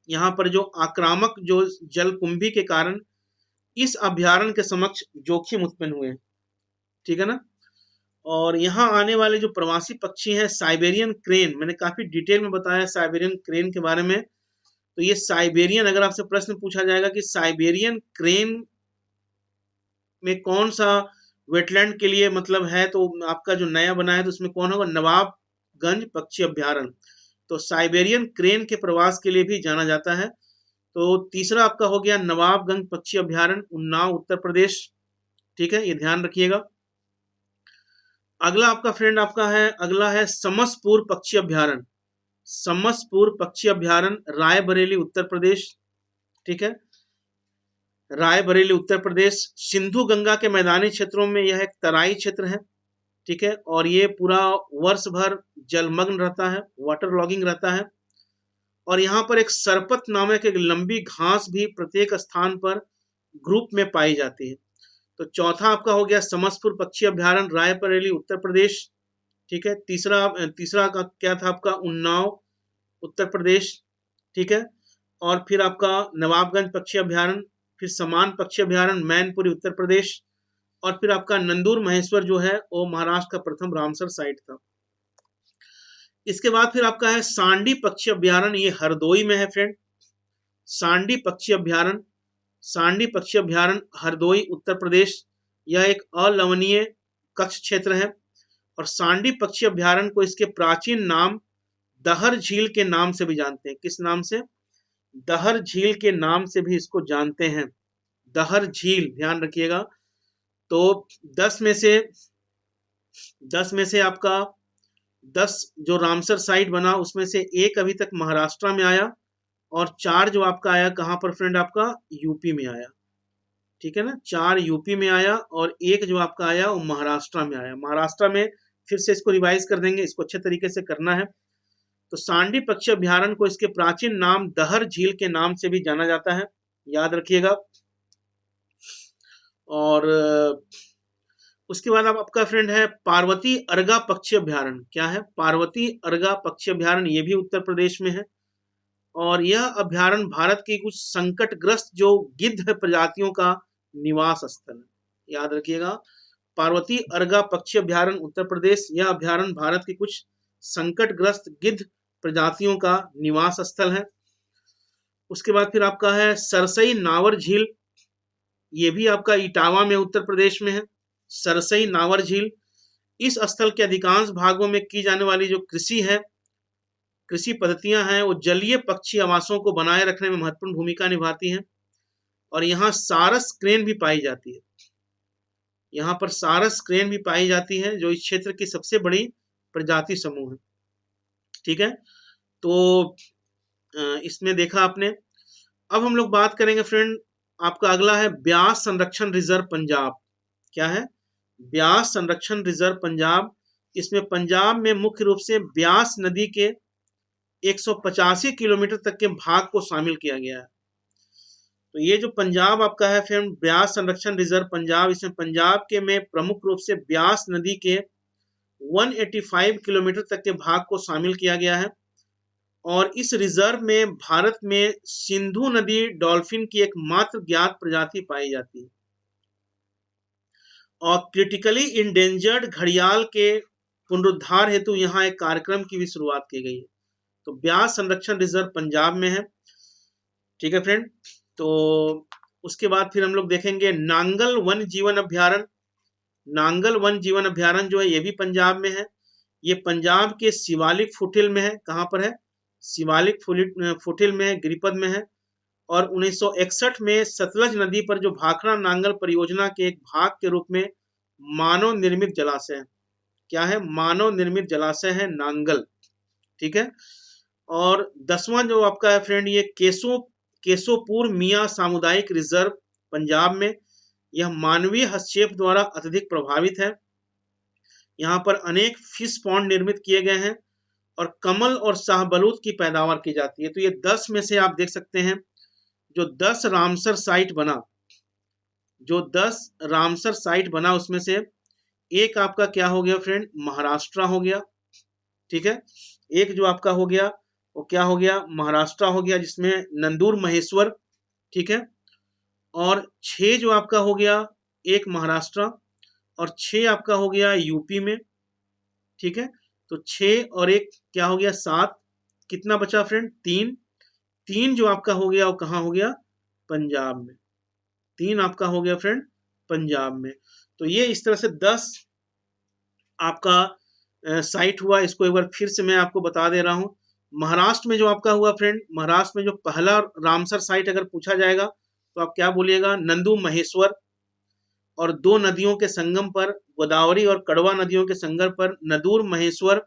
यहाँ पर जो आक्रामक जो जलकुंभी के कारण इस अभ्यारण्य के समक्ष जोखिम उत्पन्न हुए हैं। ठीक है ना, और यहाँ आने वाले जो प्रवासी पक्षी हैं साइबेरियन क्रेन, मैंने काफी डिटेल में बताया साइबेरियन क्रेन के बारे में। तो ये साइबेरियन, अगर आपसे प्रश्न पूछा जाएगा कि साइबेरियन क्रेन में कौन सा वेटलैंड के लिए मतलब है, तो आपका जो नया बना है तो उसमें कौन होगा? नवाबगंज पक्षी अभ्यारण्य। तो साइबेरियन क्रेन के प्रवास के लिए भी जाना जाता है। तो तीसरा आपका हो गया नवाबगंज पक्षी अभ्यारण्य, उन्नाव उत्तर प्रदेश। ठीक है, ये ध्यान रखिएगा। अगला आपका फ्रेंड आपका है, अगला है समसपुर पक्षी अभ्यारण्य। समसपुर पक्षी अभ्यारण्य रायबरेली उत्तर प्रदेश। ठीक है, रायबरेली उत्तर प्रदेश। सिंधु गंगा के मैदानी क्षेत्रों में यह एक तराई क्षेत्र है। ठीक है, और ये पूरा वर्ष भर जलमग्न रहता है, वाटर लॉगिंग रहता है। और यहाँ पर एक सरपत नामक एक लंबी घास भी प्रत्येक स्थान पर ग्रुप में पाई जाती है। तो चौथा आपका हो गया समस्तपुर पक्षी अभ्यारण्य, रायबरेली उत्तर प्रदेश। ठीक है, तीसरा तीसरा का क्या था आपका, उन्नाव उत्तर प्रदेश। ठीक है, और फिर आपका नवाबगंज पक्षी अभ्यारण्य, फिर समान पक्षी अभ्यारण्य मैनपुरी उत्तर प्रदेश, और फिर आपका नंदूर महेश्वर जो है वो महाराष्ट्र का प्रथम रामसर साइट था। इसके बाद फिर आपका है सांडी पक्षी अभ्यारण्य, ये हरदोई में है फ्रेंड। सांडी पक्षी अभ्यारण्य, सांडी पक्षी अभ्यारण्य हरदोई उत्तर प्रदेश। यह एक अलवणीय कच्छ क्षेत्र है, और सांडी पक्षी अभ्यारण्य को इसके प्राचीन नाम दहर झील के नाम से भी जानते हैं। किस नाम से? दहर झील के नाम से भी इसको जानते हैं। दहर झील, ध्यान रखिएगा। तो 10 में से आपका 10 जो रामसर साइट बना उसमें से एक अभी तक महाराष्ट्र में आया, और 4 जो आपका आया कहां पर फ्रेंड, आपका यूपी में आया। ठीक है ना, 4 यूपी में आया और एक जो आपका आया वो महाराष्ट्र में आया। महाराष्ट्र में फिर से इसको रिवाइज कर देंगे, इसको अच्छे तरीके से करना है। तो सांडी पक्षी अभ्यारण्य को इसके प्राचीन नाम दहर झील के नाम से भी जाना जाता है, याद रखिएगा। और उसके बाद अब आपका फ्रेंड है पार्वती अर्गा पक्षी अभ्यारण्य। क्या है? पार्वती अर्गा पक्षी अभ्यारण्य, ये भी उत्तर प्रदेश में है। और यह अभ्यारण्य भारत की कुछ संकटग्रस्त जो गिद्ध प्रजातियों का निवास स्थल है, याद रखिएगा। पार्वती अर्गा पक्षी अभ्यारण्य उत्तर प्रदेश, यह अभ्यारण्य भारत की कुछ संकटग्रस्त गिद्ध प्रजातियों का निवास स्थल है। उसके बाद फिर आपका है सरसई नावर झील, ये भी आपका इटावा में उत्तर प्रदेश में है। सरसई नावर झील, इस स्थल के अधिकांश भागों में की जाने वाली जो कृषि है, कृषि पद्धतियां हैं, वो जलीय पक्षी आवासों को बनाए रखने में महत्वपूर्ण भूमिका निभाती हैं। और यहाँ सारस क्रेन भी पाई जाती है, यहाँ पर सारस क्रेन भी पाई जाती है, जो इस क्षेत्र की सबसे बड़ी प्रजाति समूह है। ठीक है, तो इसमें देखा आपने। अब हम लोग बात करेंगे फ्रेंड, आपका अगला है ब्यास संरक्षण रिजर्व पंजाब। क्या है? ब्यास संरक्षण रिजर्व पंजाब। इसमें पंजाब में मुख्य रूप से ब्यास नदी के 185 किलोमीटर तक के भाग को शामिल किया गया है। तो ये जो पंजाब आपका है फ्रेंड, ब्यास संरक्षण रिजर्व पंजाब, इसमें पंजाब के में प्रमुख रूप से ब्यास नदी के 185 किलोमीटर तक के भाग को शामिल किया गया है। और इस रिजर्व में भारत में सिंधु नदी डॉल्फिन की एकमात्र ज्ञात प्रजाति पाई जाती है। और क्रिटिकली इंडेंजर्ड घड़ियाल के पुनरुद्धार हेतु यहाँ एक कार्यक्रम की भी शुरुआत की गई है। तो ब्यास संरक्षण रिजर्व पंजाब में है। ठीक है फ्रेंड, तो उसके बाद फिर हम लोग देखेंगे नांगल वन जीवन अभ्यारण्य। नांगल वन जीवन अभ्यारण्य जो है ये भी पंजाब में है। ये पंजाब के शिवालिक फुटिल में है। कहाँ पर है? शिवालिक फुटिल में है, गिरिपद में है। और 1961 में सतलज नदी पर जो भाखड़ा नांगल परियोजना के एक भाग के रूप में मानव निर्मित जलाशय है। क्या है? मानव निर्मित जलाशय है नांगल। ठीक है, और 10वां जो आपका है फ्रेंड, ये केशोपुर मियाँ सामुदायिक रिजर्व पंजाब में। यह मानवीय हस्तक्षेप द्वारा अत्यधिक प्रभावित है। यहाँ पर अनेक फिश पॉन्ड निर्मित किए गए हैं और कमल और शाहबलूत की पैदावार की जाती है। तो ये 10 में से आप देख सकते हैं, जो 10 रामसर साइट बना, जो 10 रामसर साइट बना उसमें से एक आपका क्या हो गया फ्रेंड? महाराष्ट्र हो गया। ठीक है, एक जो आपका हो गया वो क्या हो गया? महाराष्ट्र हो गया, जिसमें नंदूर महेश्वर। ठीक है, और 6 जो आपका हो गया, एक महाराष्ट्र, और 6 आपका हो गया यूपी में। ठीक है, तो 6 और एक क्या हो गया? 7। कितना बचा फ्रेंड? 3 जो आपका हो गया वो कहाँ हो गया? पंजाब में। 3 आपका हो गया फ्रेंड पंजाब में। तो ये इस तरह से 10 आपका साइट हुआ। इसको एक बार फिर से मैं आपको बता दे रहा हूं। महाराष्ट्र में जो आपका हुआ फ्रेंड, महाराष्ट्र में जो पहला रामसर साइट अगर पूछा जाएगा तो आप क्या बोलिएगा? नंदू महेश्वर। और 2 नदियों के संगम पर, गोदावरी और कड़वा नदियों के संगम पर नदूर महेश्वर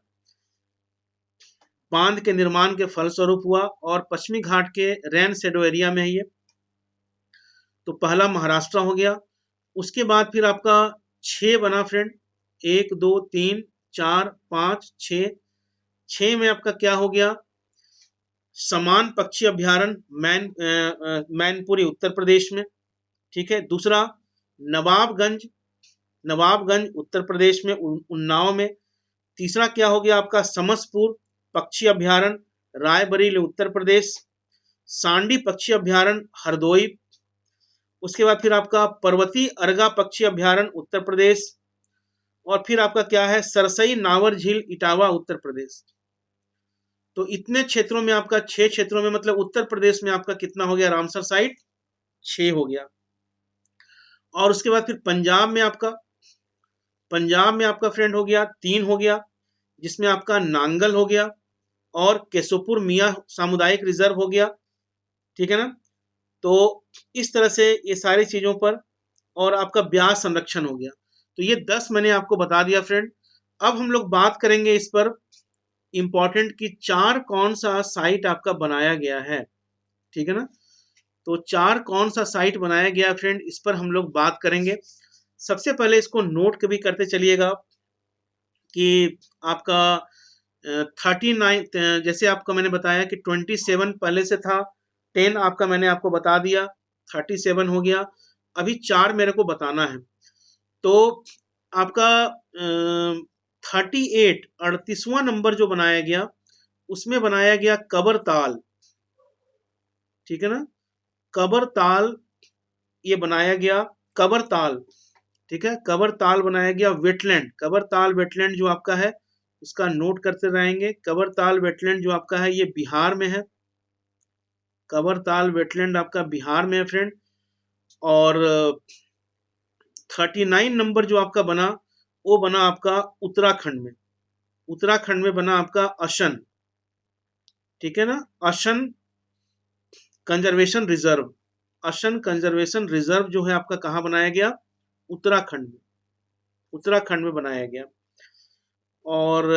बांध के निर्माण के फलस्वरूप हुआ, और पश्चिमी घाट के रैन शेडो एरिया में है ये। तो पहला महाराष्ट्र हो गया। उसके बाद फिर आपका 6 बना फ्रेंड, 1 2 3 4 5 6, 6 में आपका क्या हो गया, समान पक्षी अभ्यारण्य मैनपुरी उत्तर प्रदेश में, ठीक है। दूसरा नवाबगंज, नवाबगंज उत्तर प्रदेश में, उन्नाव में। तीसरा क्या हो गया आपका, समसपुर पक्षी अभ्यारण्य रायबरेली उत्तर प्रदेश। सांडी पक्षी अभ्यारण्य हरदोई। उसके बाद फिर आपका पर्वती अर्गा पक्षी अभ्यारण्य उत्तर प्रदेश। और फिर आपका क्या है, सरसई नावर झील इटावा उत्तर प्रदेश। तो इतने क्षेत्रों में आपका 6 क्षेत्रों में, मतलब उत्तर प्रदेश में आपका कितना हो गया रामसर साइट, 6 हो गया। और उसके बाद फिर पंजाब में आपका फ्रेंड हो गया 3 हो गया, जिसमें आपका नांगल हो गया और केशोपुर मियाँ सामुदायिक रिजर्व हो गया, ठीक है ना। तो इस तरह से ये सारी चीजों पर, और आपका ब्यास संरक्षण हो गया। तो ये 10 मैंने आपको बता दिया फ्रेंड। अब हम लोग बात करेंगे इस पर इंपॉर्टेंट कि 4 कौन सा साइट आपका बनाया गया है, ठीक है ना। तो 4 कौन सा साइट बनाया गया फ्रेंड, इस पर हम लोग बात करेंगे। सबसे पहले इसको नोट कभी करते चलिएगा कि आपका 39, जैसे आपका मैंने बताया कि 27 पहले से था, 10 आपका मैंने आपको बता दिया, 37 हो गया। अभी 4 मेरे को बताना है। तो आपका 38 38वां नंबर जो बनाया गया, उसमें बनाया गया कबरताल, ठीक है ना। कबरताल ये बनाया गया, कबरताल, ठीक है। कबरताल बनाया गया वेटलैंड, कबरताल वेटलैंड जो आपका है, इसका नोट करते रहेंगे। कबरताल वेटलैंड जो आपका है ये बिहार में है, कबरताल वेटलैंड आपका बिहार में है फ्रेंड। और 39 नंबर जो आपका बना, वो बना आपका उत्तराखंड में, उत्तराखंड में बना आपका अशन, ठीक है ना। अशन कंजर्वेशन रिजर्व, अशन कंजर्वेशन रिजर्व जो है आपका कहाँ बनाया गया, उत्तराखंड में, उत्तराखंड में बनाया गया। और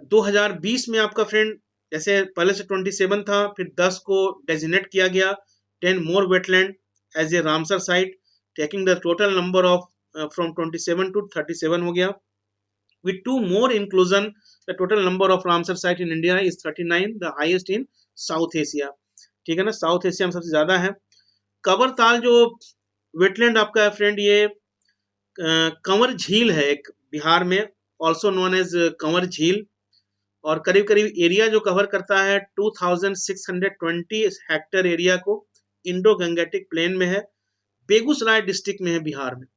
2020 में आपका फ्रेंड, जैसे पहले से 27 था, फिर 10 को डेजिग्नेट किया गया, 10 more wetland as a Ramsar site, taking the total number of from 27 to 37 हो गया। with 2 more inclusion, the total number of Ramsar site in India is 39, the highest in South Asia, ठीक है ना। साउथ एशिया में सबसे ज्यादा है। कबरताल जो वेटलैंड आपका है फ्रेंड, ये कंवर झील है एक बिहार में, ऑल्सो नोन एज कंवर झील। और करीब करीब एरिया जो कवर करता है 2620 हेक्टेयर एरिया को, इंडो गंगेटिक प्लेन में है, बेगूसराय डिस्ट्रिक्ट में है बिहार में।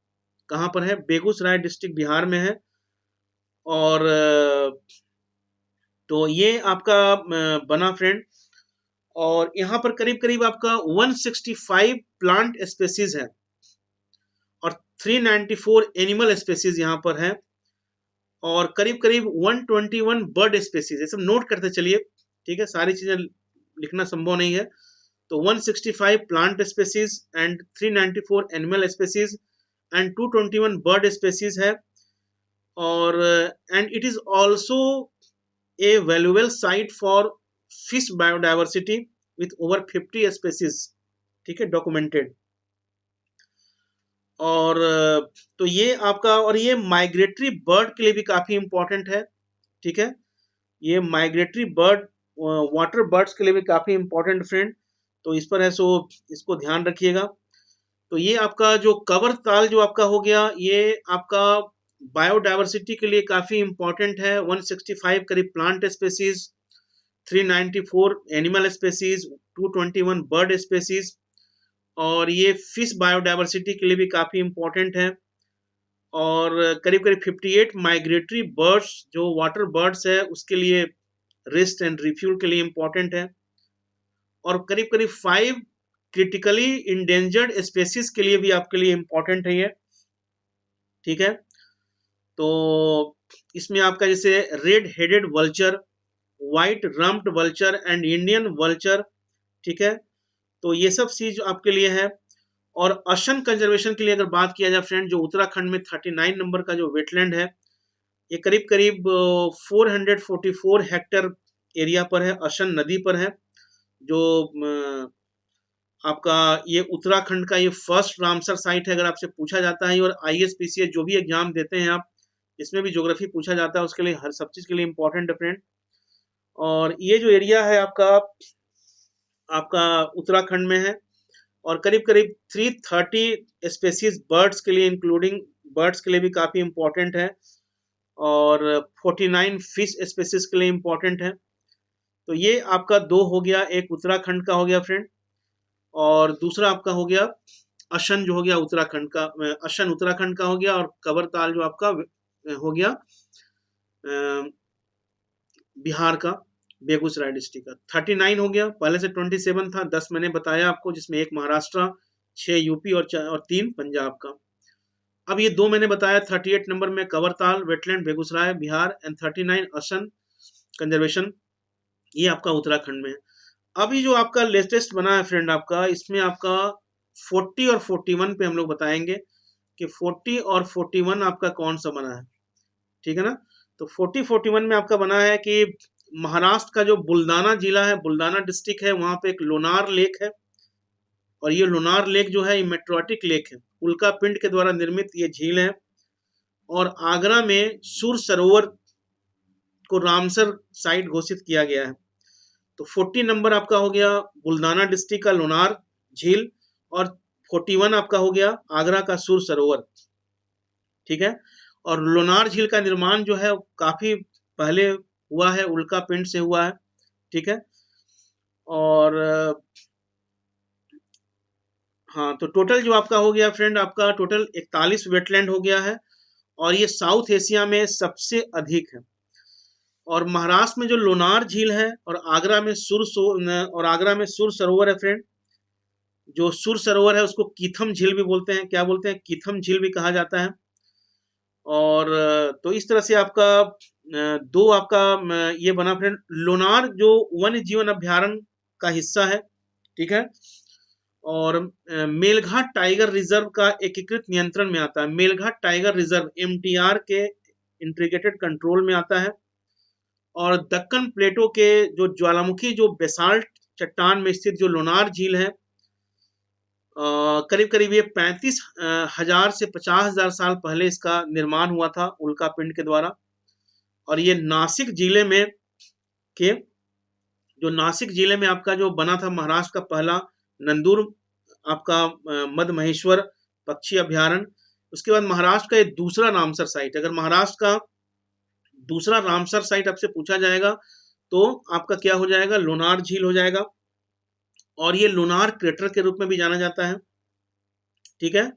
कहाँ पर है, बेगूसराय डिस्ट्रिक्ट बिहार में है। और तो ये आपका बना फ्रेंड। और यहाँ पर करीब करीब आपका 165 प्लांट स्पेसीज है और 394 एनिमल स्पेसीज यहाँ पर है, और करीब करीब 121 बर्ड स्पेसीज, ये सब नोट करते चलिए, ठीक है। सारी चीजें लिखना संभव नहीं है। तो 165 plant species and 394 animal species and 221 bird species है। और and it is also a valuable site for fish biodiversity with over 50 species, ठीक है, डॉक्यूमेंटेड। और तो ये आपका, और ये माइग्रेटरी बर्ड के लिए भी काफी इंपॉर्टेंट है, ठीक है। ये माइग्रेटरी बर्ड, वाटर बर्ड्स के लिए भी काफी इंपॉर्टेंट फ्रेंड, तो इस पर है, सो इसको ध्यान रखिएगा। तो ये आपका जो कवर ताल जो आपका हो गया, ये आपका बायोडाइवर्सिटी के लिए काफी इंपॉर्टेंट है। 165 करीब plant species, 394 animal species, 221 bird species, और ये फिश बायोडाइवर्सिटी के लिए भी काफी इंपॉर्टेंट है। और करीब करीब 58 माइग्रेटरी बर्ड्स जो वाटर बर्ड्स है उसके लिए रेस्ट एंड रिफ्यूल के लिए इंपॉर्टेंट है। और करीब करीब 5 क्रिटिकली इंडेंजर्ड स्पेसीज के लिए भी आपके लिए इंपॉर्टेंट है ये, ठीक है। तो इसमें आपका जैसे red headed vulture, white rumped vulture and Indian vulture, ठीक है। तो ये सब चीज आपके लिए है। और अशन कंजर्वेशन के लिए अगर बात किया जाए फ्रेंड, जो उत्तराखंड में 39 नंबर का जो वेटलैंड है, ये करीब करीब 444 हेक्टेयर एरिया पर है, अशन नदी पर है, जो आपका ये उत्तराखंड का ये फर्स्ट रामसर साइट है। अगर आपसे पूछा जाता है, और ISPCS जो भी एग्जाम देते हैं आप, इसमें भी ज्योग्राफी पूछा जाता है, उसके लिए हर सब चीज के लिए इंपॉर्टेंट है फ्रेंड। और ये जो एरिया है आपका आपका उत्तराखंड में है, और करीब करीब 330 स्पेसीज बर्ड्स के लिए, इंक्लूडिंग बर्ड्स के लिए भी काफी इंपॉर्टेंट है, और 49 फिश स्पेसीज के लिए इंपॉर्टेंट है। तो ये आपका दो हो गया, एक उत्तराखंड का हो गया फ्रेंड, और दूसरा आपका हो गया अशन जो हो गया उत्तराखंड का, अशन उत्तराखंड का हो गया, और कबरताल जो आपका हो गया बिहार का, बेगूसराय डिस्ट्रिक्ट का। 39 हो गया, पहले से 27 था, 10 मैंने बताया आपको, जिसमें एक महाराष्ट्र, 6 यूपी और 3 पंजाब का। अब ये दो मैंने बताया, 38 नंबर में Kabartal wetland Begusarai Bihar, and 39 Assam conservation, ये आपका उत्तराखंड में है। अभी जो आपका लेटेस्ट बना है फ्रेंड आपका, इसमें आपका 40 और 41 पे हम लोग बताएंगे कि 40 और 41 आपका कौन सा बना है, ठीक है ना। तो 40-41 में आपका बना है कि महाराष्ट्र का जो बुल्दाना जिला है, बुल्दाना डिस्ट्रिक्ट है, वहां पे एक लोनार लेक है, और ये लोनार लेक जो है ये मेट्रोटिक लेक है, उल्का पिंड के द्वारा निर्मित ये झील है। और आगरा में सुर सरोवर को रामसर साइट घोषित किया गया है। तो 40 नंबर आपका हो गया बुल्दाना डिस्ट्रिक्ट का लोनार झील, और 41 आपका हो गया आगरा का सुर सरोवर, ठीक है। और लोनार झील का निर्माण जो है काफी पहले हुआ है, उल्का पिंड से हुआ है, ठीक है। और हाँ, तो टोटल जो आपका हो गया फ्रेंड, आपका टोटल 41 वेटलैंड हो गया है, और ये साउथ एशिया में सबसे अधिक है। और महाराष्ट्र में जो लोनार झील है, और आगरा में सुर सरोवर है फ्रेंड। जो सुर सरोवर है उसको कीथम झील भी बोलते हैं, क्या बोलते हैं, कीथम झील भी कहा जाता है। और तो इस तरह से आपका दो आपका ये बना फ्रेंड। लोनार जो वन्य जीवन अभ्यारण्य का हिस्सा है, ठीक है। और मेलघाट टाइगर रिजर्व का एकीकृत नियंत्रण में आता है। मेलघाट टाइगर रिजर्व MTR के इंटीग्रेटेड कंट्रोल में आता है। और दक्कन प्लेटो के जो ज्वालामुखी, जो बेसाल्ट चट्टान में स्थित जो लोनार झील है, करीब करीब ये 35,000 से 50,000 साल पहले इसका निर्माण हुआ था उल्का पिंड के द्वारा। और ये नासिक जिले में के जो नासिक जिले में आपका जो बना था महाराष्ट्र का पहला नंदूर आपका मध्य महेश्वर पक्षी अभ्यारण्य। उसके बाद महाराष्ट्र का ये दूसरा रामसर साइट। अगर महाराष्ट्र का दूसरा रामसर साइट आपसे पूछा जाएगा तो आपका क्या हो जाएगा, लोनार झील हो जाएगा, और ये लोनार क्रेटर के रूप में भी जाना जाता है, ठीक है।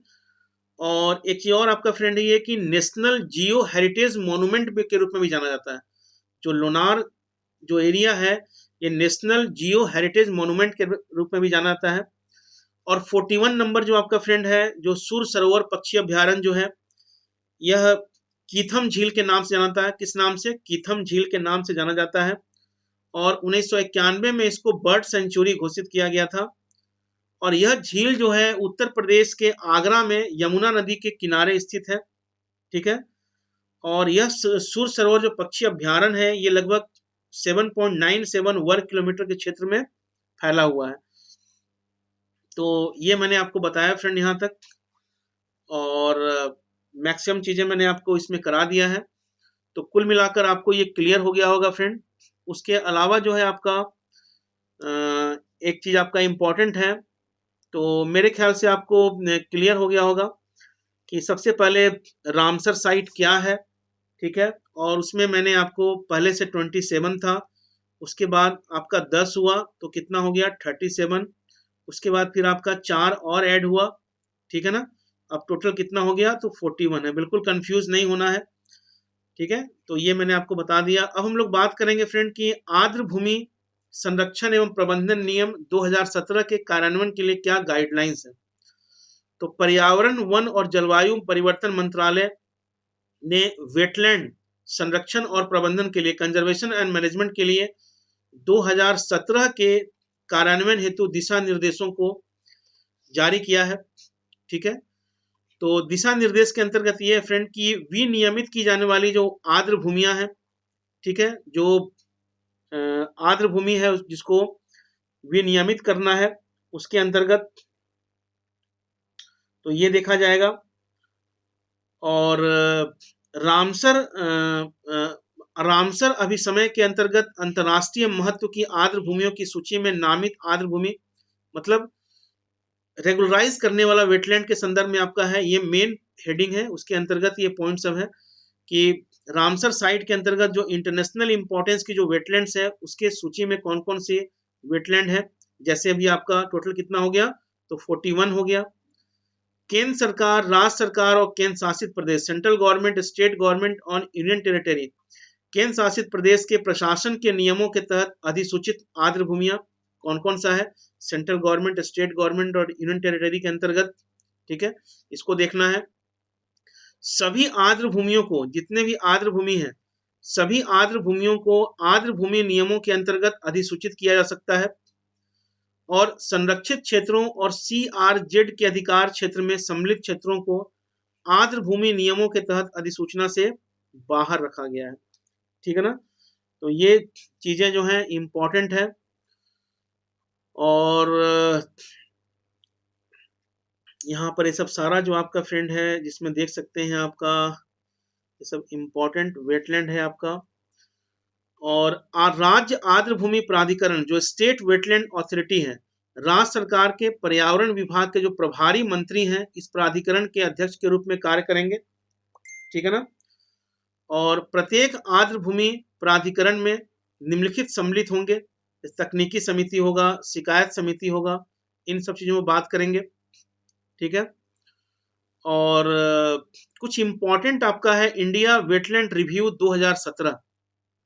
और एक चीज और आपका फ्रेंड ये कि नेशनल जियो हेरिटेज मॉन्यूमेंट के रूप में भी जाना जाता है। जो लोनार जो एरिया है ये नेशनल जियो हेरिटेज मॉन्यूमेंट के रूप में भी जाना जाता है। और 41 नंबर जो आपका फ्रेंड है, जो सुर सरोवर पक्षी अभ्यारण्य जो है, यह कीथम झील के नाम से जाना जाता है। किस नाम से, कीथम झील के नाम से जाना जाता है। और 1991 में इसको बर्ड सेंचुरी घोषित किया गया था। और यह झील जो है उत्तर प्रदेश के आगरा में यमुना नदी के किनारे स्थित है, ठीक है। और यह सुर सरोवर जो पक्षी अभ्यारण्य है ये लगभग 7.97 वर्ग किलोमीटर के क्षेत्र में फैला हुआ है। तो ये मैंने आपको बताया फ्रेंड यहाँ तक, और मैक्सिमम चीजें मैंने आपको इसमें करा दिया है। तो कुल मिलाकर आपको ये क्लियर हो गया होगा फ्रेंड। उसके अलावा जो है आपका एक चीज आपका इम्पोर्टेंट है, तो मेरे ख्याल से आपको क्लियर हो गया होगा कि सबसे पहले रामसर साइट क्या है, ठीक है। और उसमें मैंने आपको पहले से 27 था, उसके बाद आपका 10 हुआ तो कितना हो गया 37, उसके बाद फिर आपका 4 और ऐड हुआ, ठीक है ना। अब टोटल कितना हो गया, तो 41 है। बिल्कुल कंफ्यूज नहीं होना है, ठीक है। तो ये मैंने आपको बता दिया। अब हम लोग बात करेंगे फ्रेंड कि आर्द्र भूमि संरक्षण एवं प्रबंधन नियम 2017 के कार्यान्वयन के लिए क्या गाइडलाइंस है। तो पर्यावरण वन और जलवायु परिवर्तन मंत्रालय ने वेटलैंड संरक्षण और प्रबंधन के लिए, कंजर्वेशन एंड मैनेजमेंट के लिए 2017 के कार्यान्वयन हेतु दिशा निर्देशों को जारी किया है, ठीक है। तो दिशा निर्देश के अंतर्गत ये है फ्रेंड कि विनियमित की जाने वाली जो आर्द्र भूमियां हैं, ठीक है, जो आर्द्र भूमि है जिसको विनियमित करना है, उसके अंतर्गत तो ये देखा जाएगा। और रामसर अभिसमय के अंतर्गत अंतर्राष्ट्रीय महत्व की आर्द्र भूमियों की सूची में नामित आर्द्र भूमि, मतलब रेगुलराइज करने वाला वेटलैंड के संदर्भ में आपका है, ये मेन हेडिंग है। उसके अंतर्गत ये पॉइंट सब है कि रामसर साइट के अंतर्गत जो इंटरनेशनल इंपॉर्टेंस की जो वेटलैंड्स है उसके सूची में कौन कौन से वेटलैंड है। जैसे अभी आपका टोटल कितना हो गया, तो 41 हो गया। केंद्र सरकार, राज्य सरकार और केंद्र शासित प्रदेश, सेंट्रल गवर्नमेंट, स्टेट गवर्नमेंट और यूनियन टेरिटरी, केंद्र शासित प्रदेश के प्रशासन के नियमों के तहत अधिसूचित आर्द्र भूमियां कौन कौन सा है, सेंट्रल गवर्नमेंट, स्टेट गवर्नमेंट और यूनियन टेरिटरी के अंतर्गत। ठीक है, इसको देखना है। सभी आर्द्र भूमियों को, जितने भी आर्द्र भूमि है, सभी आर्द्र भूमियों को आर्द्र भूमि नियमों के अंतर्गत अधिसूचित किया जा सकता है और संरक्षित क्षेत्रों और CRZ के अधिकार क्षेत्र में सम्मिलित क्षेत्रों को आर्द्र भूमि नियमों के तहत अधिसूचना से बाहर रखा गया है। ठीक है ना, तो ये चीजें जो हैं इम्पोर्टेंट है। और यहाँ पर ये सब सारा जो आपका फ्रेंड है जिसमें देख सकते हैं आपका ये सब इम्पोर्टेंट वेटलैंड है आपका। और राज्य आर्द्र भूमि प्राधिकरण जो स्टेट वेटलैंड अथॉरिटी है, राज्य सरकार के पर्यावरण विभाग के जो प्रभारी मंत्री हैं इस प्राधिकरण के अध्यक्ष के रूप में कार्य करेंगे। ठीक है ना, और प्रत्येक आर्द्र भूमि प्राधिकरण में निम्नलिखित सम्मिलित होंगे, तकनीकी समिति होगा, शिकायत समिति होगा, इन सब चीजों में बात करेंगे। ठीक है, और कुछ इंपॉर्टेंट आपका है इंडिया वेटलैंड रिव्यू 2017।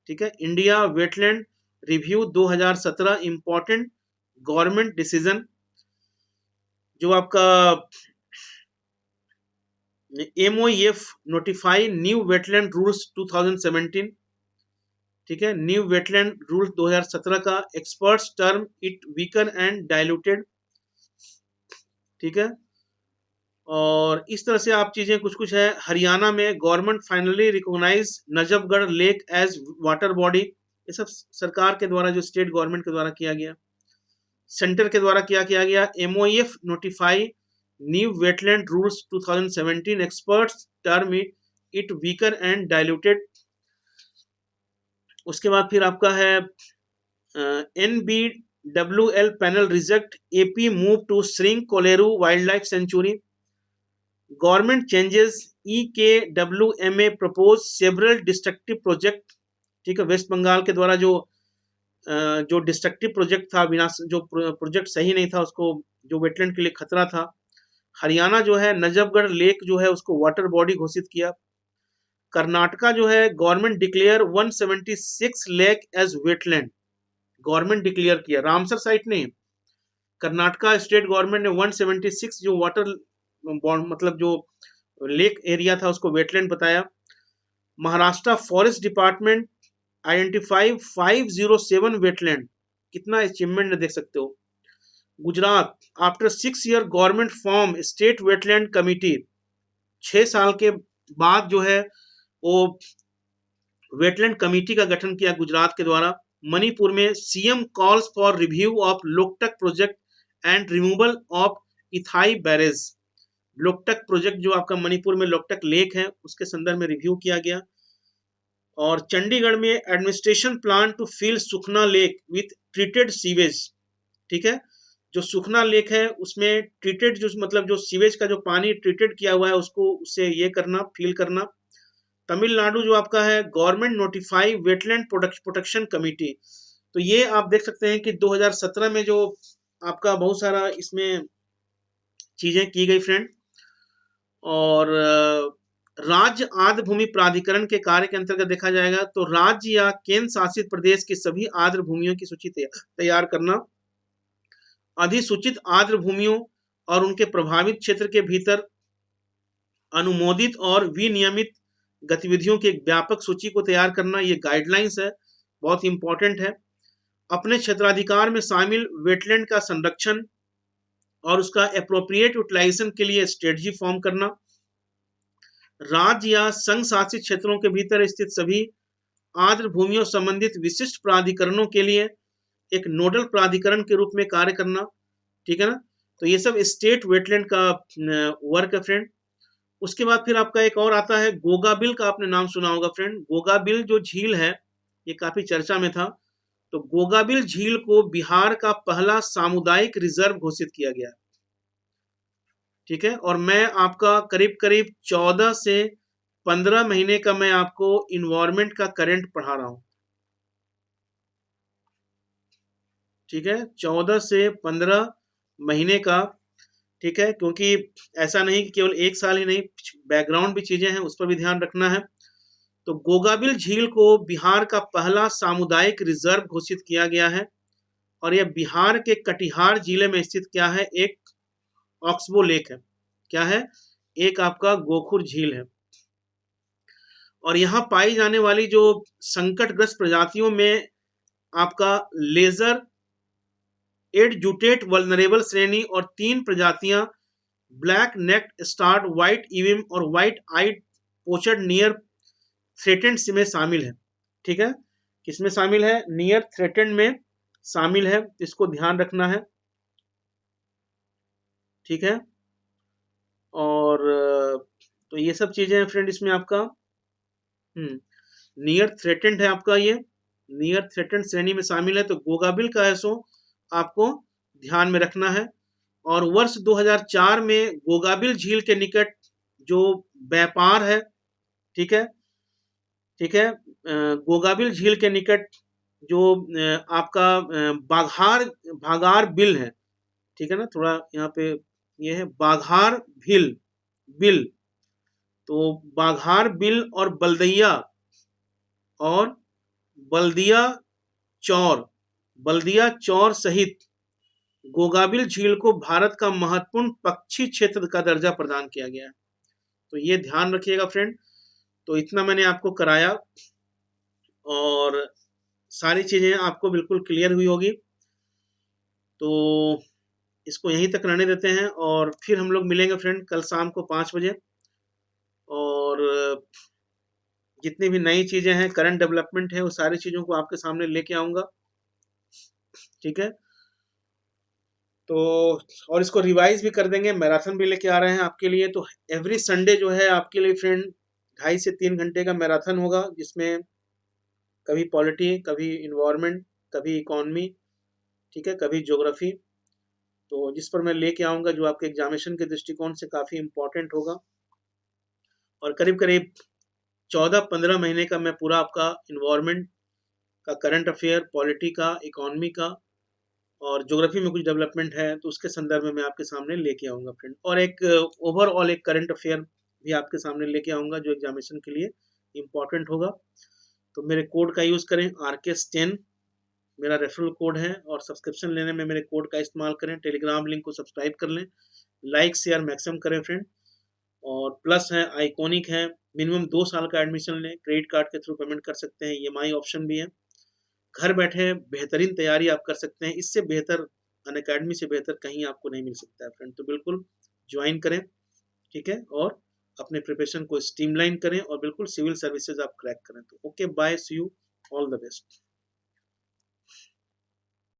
ठीक है, India wetland review 2017 important government decision, जो आपका MOEF notify new wetland rules 2017। ठीक है, न्यू वेटलैंड रूल्स 2017 का experts term it weaker and diluted. ठीक है, और इस तरह से आप चीजें कुछ कुछ है। हरियाणा में government finally recognise Najafgarh lake as water body, ये सब सरकार के द्वारा, जो स्टेट गवर्नमेंट के द्वारा किया गया, सेंटर के द्वारा क्या किया गया। MOEF notify new wetland rules 2017 experts term it weaker and diluted. उसके बाद फिर आपका है NBWL panel reject AP move to shrink Kolleru wildlife sanctuary. Government changes EKWMA propose several destructive project. ठीक है, वेस्ट बंगाल के द्वारा जो डिस्ट्रक्टिव प्रोजेक्ट था, विनाश जो प्रोजेक्ट सही नहीं था, उसको जो वेटलैंड के लिए खतरा था, हरियाणा जो है नजफगढ़ लेक जो है उसको वाटर बॉडी घोषित किया। कर्नाटका जो है government declare 176 lake as wetland, government declare किया, रामसर साइट नहीं, कर्नाटका स्टेट गवर्नमेंट ने 176 जो वाटर मतलब जो लेक एरिया था उसको वेटलैंड बताया। Maharashtra forest department identify 507 wetland, कितना अचीवमेंट देख सकते हो। Gujarat after 6 year government form state wetland committee, 6 साल के बाद जो है वो वेटलैंड कमिटी का गठन किया गुजरात के द्वारा। मणिपुर में CM calls for review of Loktak project and removal of Ithai barrage, Loktak project जो आपका मणिपुर में लोकटक लेक है उसके संदर्भ में रिव्यू किया गया। और चंडीगढ़ में administration plan to fill Sukhna lake with treated sewage. ठीक है, जो सुखना लेक है उसमें ट्रीटेड जो मतलब जो सीवेज का जो पानी ट्रीटेड किया हुआ है उसको उससे ये करना, फिल करना। तमिलनाडु जो आपका है government notify wetland protection committee, तो ये आप देख सकते हैं कि 2017 में जो आपका बहुत सारा इसमें चीजें की गई फ्रेंड। और राज्य आर्द्र भूमि प्राधिकरण के कार्य के अंतर्गत देखा जाएगा तो राज्य या केंद्र शासित प्रदेश की सभी आर्द्र भूमियों की सूची तैयार करना, अधिसूचित आर्द्र भूमियों और उनके प्रभावित क्षेत्र के भीतर अनुमोदित और विनियमित गतिविधियों की एक व्यापक सूची को तैयार करना, ये गाइडलाइंस है, बहुत इंपॉर्टेंट है। अपने क्षेत्राधिकार में शामिल वेटलैंड का संरक्षण और उसका एप्रोप्रिएट यूटिलाइजेशन के लिए स्ट्रेटजी फॉर्म करना। राज्य या संघ शासित क्षेत्रों के भीतर स्थित सभी आर्द्र भूमियों संबंधित विशिष्ट प्राधिकरणों के लिए एक नोडल प्राधिकरण के रूप में कार्य करना। ठीक है ना। तो ये सब स्टेट वेटलैंड का वर्क है फ्रेंड। उसके बाद फिर आपका एक और आता है गोगाबिल का, आपने नाम सुना होगा फ्रेंड। गोगाबिल जो झील है ये काफी चर्चा में था। तो गोगाबिल झील को बिहार का पहला सामुदायिक रिजर्व घोषित किया गया। ठीक है, और मैं आपका करीब करीब 14 से 15 महीने का मैं आपको इन्वायरमेंट का करंट पढ़ा रहा हूं। ठीक है, 14 से 15 महीने का। ठीक है, क्योंकि ऐसा नहीं कि केवल एक साल ही नहीं, बैकग्राउंड भी चीजें हैं, उस पर भी ध्यान रखना है। तो गोगाबिल झील को बिहार का पहला सामुदायिक रिजर्व घोषित किया गया है, और यह बिहार के कटिहार जिले में स्थित क्या है, एक ऑक्सबो लेक है। क्या है, एक आपका गोखुर झील है। और यहाँ पाई जाने वाली जो संकटग्रस्त प्रजातियों में आपका लेजर एडजुटेट वल्नरेबल श्रेणी और 3 प्रजातियां ब्लैक नेक्ड स्टार्ड व्हाइट इविम और व्हाइट आइड पोचर्ड नियर थ्रेटेंड में शामिल है। ठीक है, किसमें शामिल है, नियर थ्रेटेंड में शामिल है, इसको ध्यान रखना है। ठीक है, और तो ये सब चीजें हैं फ्रेंड इसमें आपका। नियर थ्रेटेंड है आपका, ये नियर थ्रेटेंड श्रेणी में शामिल है। तो गोगाबिल का है सो आपको ध्यान में रखना है। और वर्ष 2004 में गोगाबिल झील के निकट जो व्यापार है, ठीक है, ठीक है, गोगाबिल झील के निकट जो आपका बाघार भागार बिल है। ठीक है ना, थोड़ा यहाँ पे ये है बाघार बिल बिल। तो बाघार बिल और और बल्दिया बल्दिया चौर सहित गोगाबिल झील को भारत का महत्वपूर्ण पक्षी क्षेत्र का दर्जा प्रदान किया गया है। तो ये ध्यान रखिएगा फ्रेंड। तो इतना मैंने आपको कराया, और सारी चीजें आपको बिल्कुल क्लियर हुई होगी। तो इसको यहीं तक रहने देते हैं, और फिर हम लोग मिलेंगे फ्रेंड कल शाम को 5 बजे। और जितनी भी नई चीजें हैं, करंट डेवलपमेंट है, वो सारी चीजों को आपके सामने लेके आऊंगा। ठीक है, तो और इसको रिवाइज भी कर देंगे, मैराथन भी लेके आ रहे हैं आपके लिए। तो एवरी संडे जो है आपके लिए फ्रेंड 2.5 से 3 घंटे का मैराथन होगा, जिसमें कभी पॉलिटी, कभी इन्वायरमेंट, कभी इकोनॉमी, ठीक है, कभी ज्योग्राफी। तो जिस पर मैं लेके आऊंगा, जो आपके एग्जामिनेशन के दृष्टिकोण से काफी इंपॉर्टेंट होगा। और करीब करीब 14-15 महीने का मैं पूरा आपका इन्वायरमेंट का, करंट अफेयर, पॉलिटी का, इकोनॉमी का, और ज्योग्राफी में कुछ डेवलपमेंट है तो उसके संदर्भ में मैं आपके सामने लेके आऊंगा फ्रेंड। और एक ओवरऑल एक करंट अफेयर भी आपके सामने लेके आऊंगा, जो एग्जामिनेशन के लिए इंपॉर्टेंट होगा। तो मेरे कोड का यूज करें, RKS10 मेरा रेफरल कोड है, और सब्सक्रिप्शन लेने में मेरे कोड का इस्तेमाल करें। टेलीग्राम लिंक को सब्सक्राइब कर लें, लाइक शेयर मैक्सिमम करें फ्रेंड। और प्लस है, आइकॉनिक है, मिनिमम 2 साल का एडमिशन लें, क्रेडिट कार्ड के थ्रू पेमेंट कर सकते हैं, EMI ऑप्शन भी है। घर बैठे बेहतरीन तैयारी आप कर सकते हैं, इससे बेहतर अनअकैडमी से बेहतर कहीं आपको नहीं मिल सकता है फ्रेंड। तो बिल्कुल ज्वाइन करें, ठीक है, और अपने प्रिपरेशन को स्ट्रीमलाइन करें, और बिल्कुल सिविल सर्विसेज आप क्रैक करें। तो okay, bye, see you, all the best.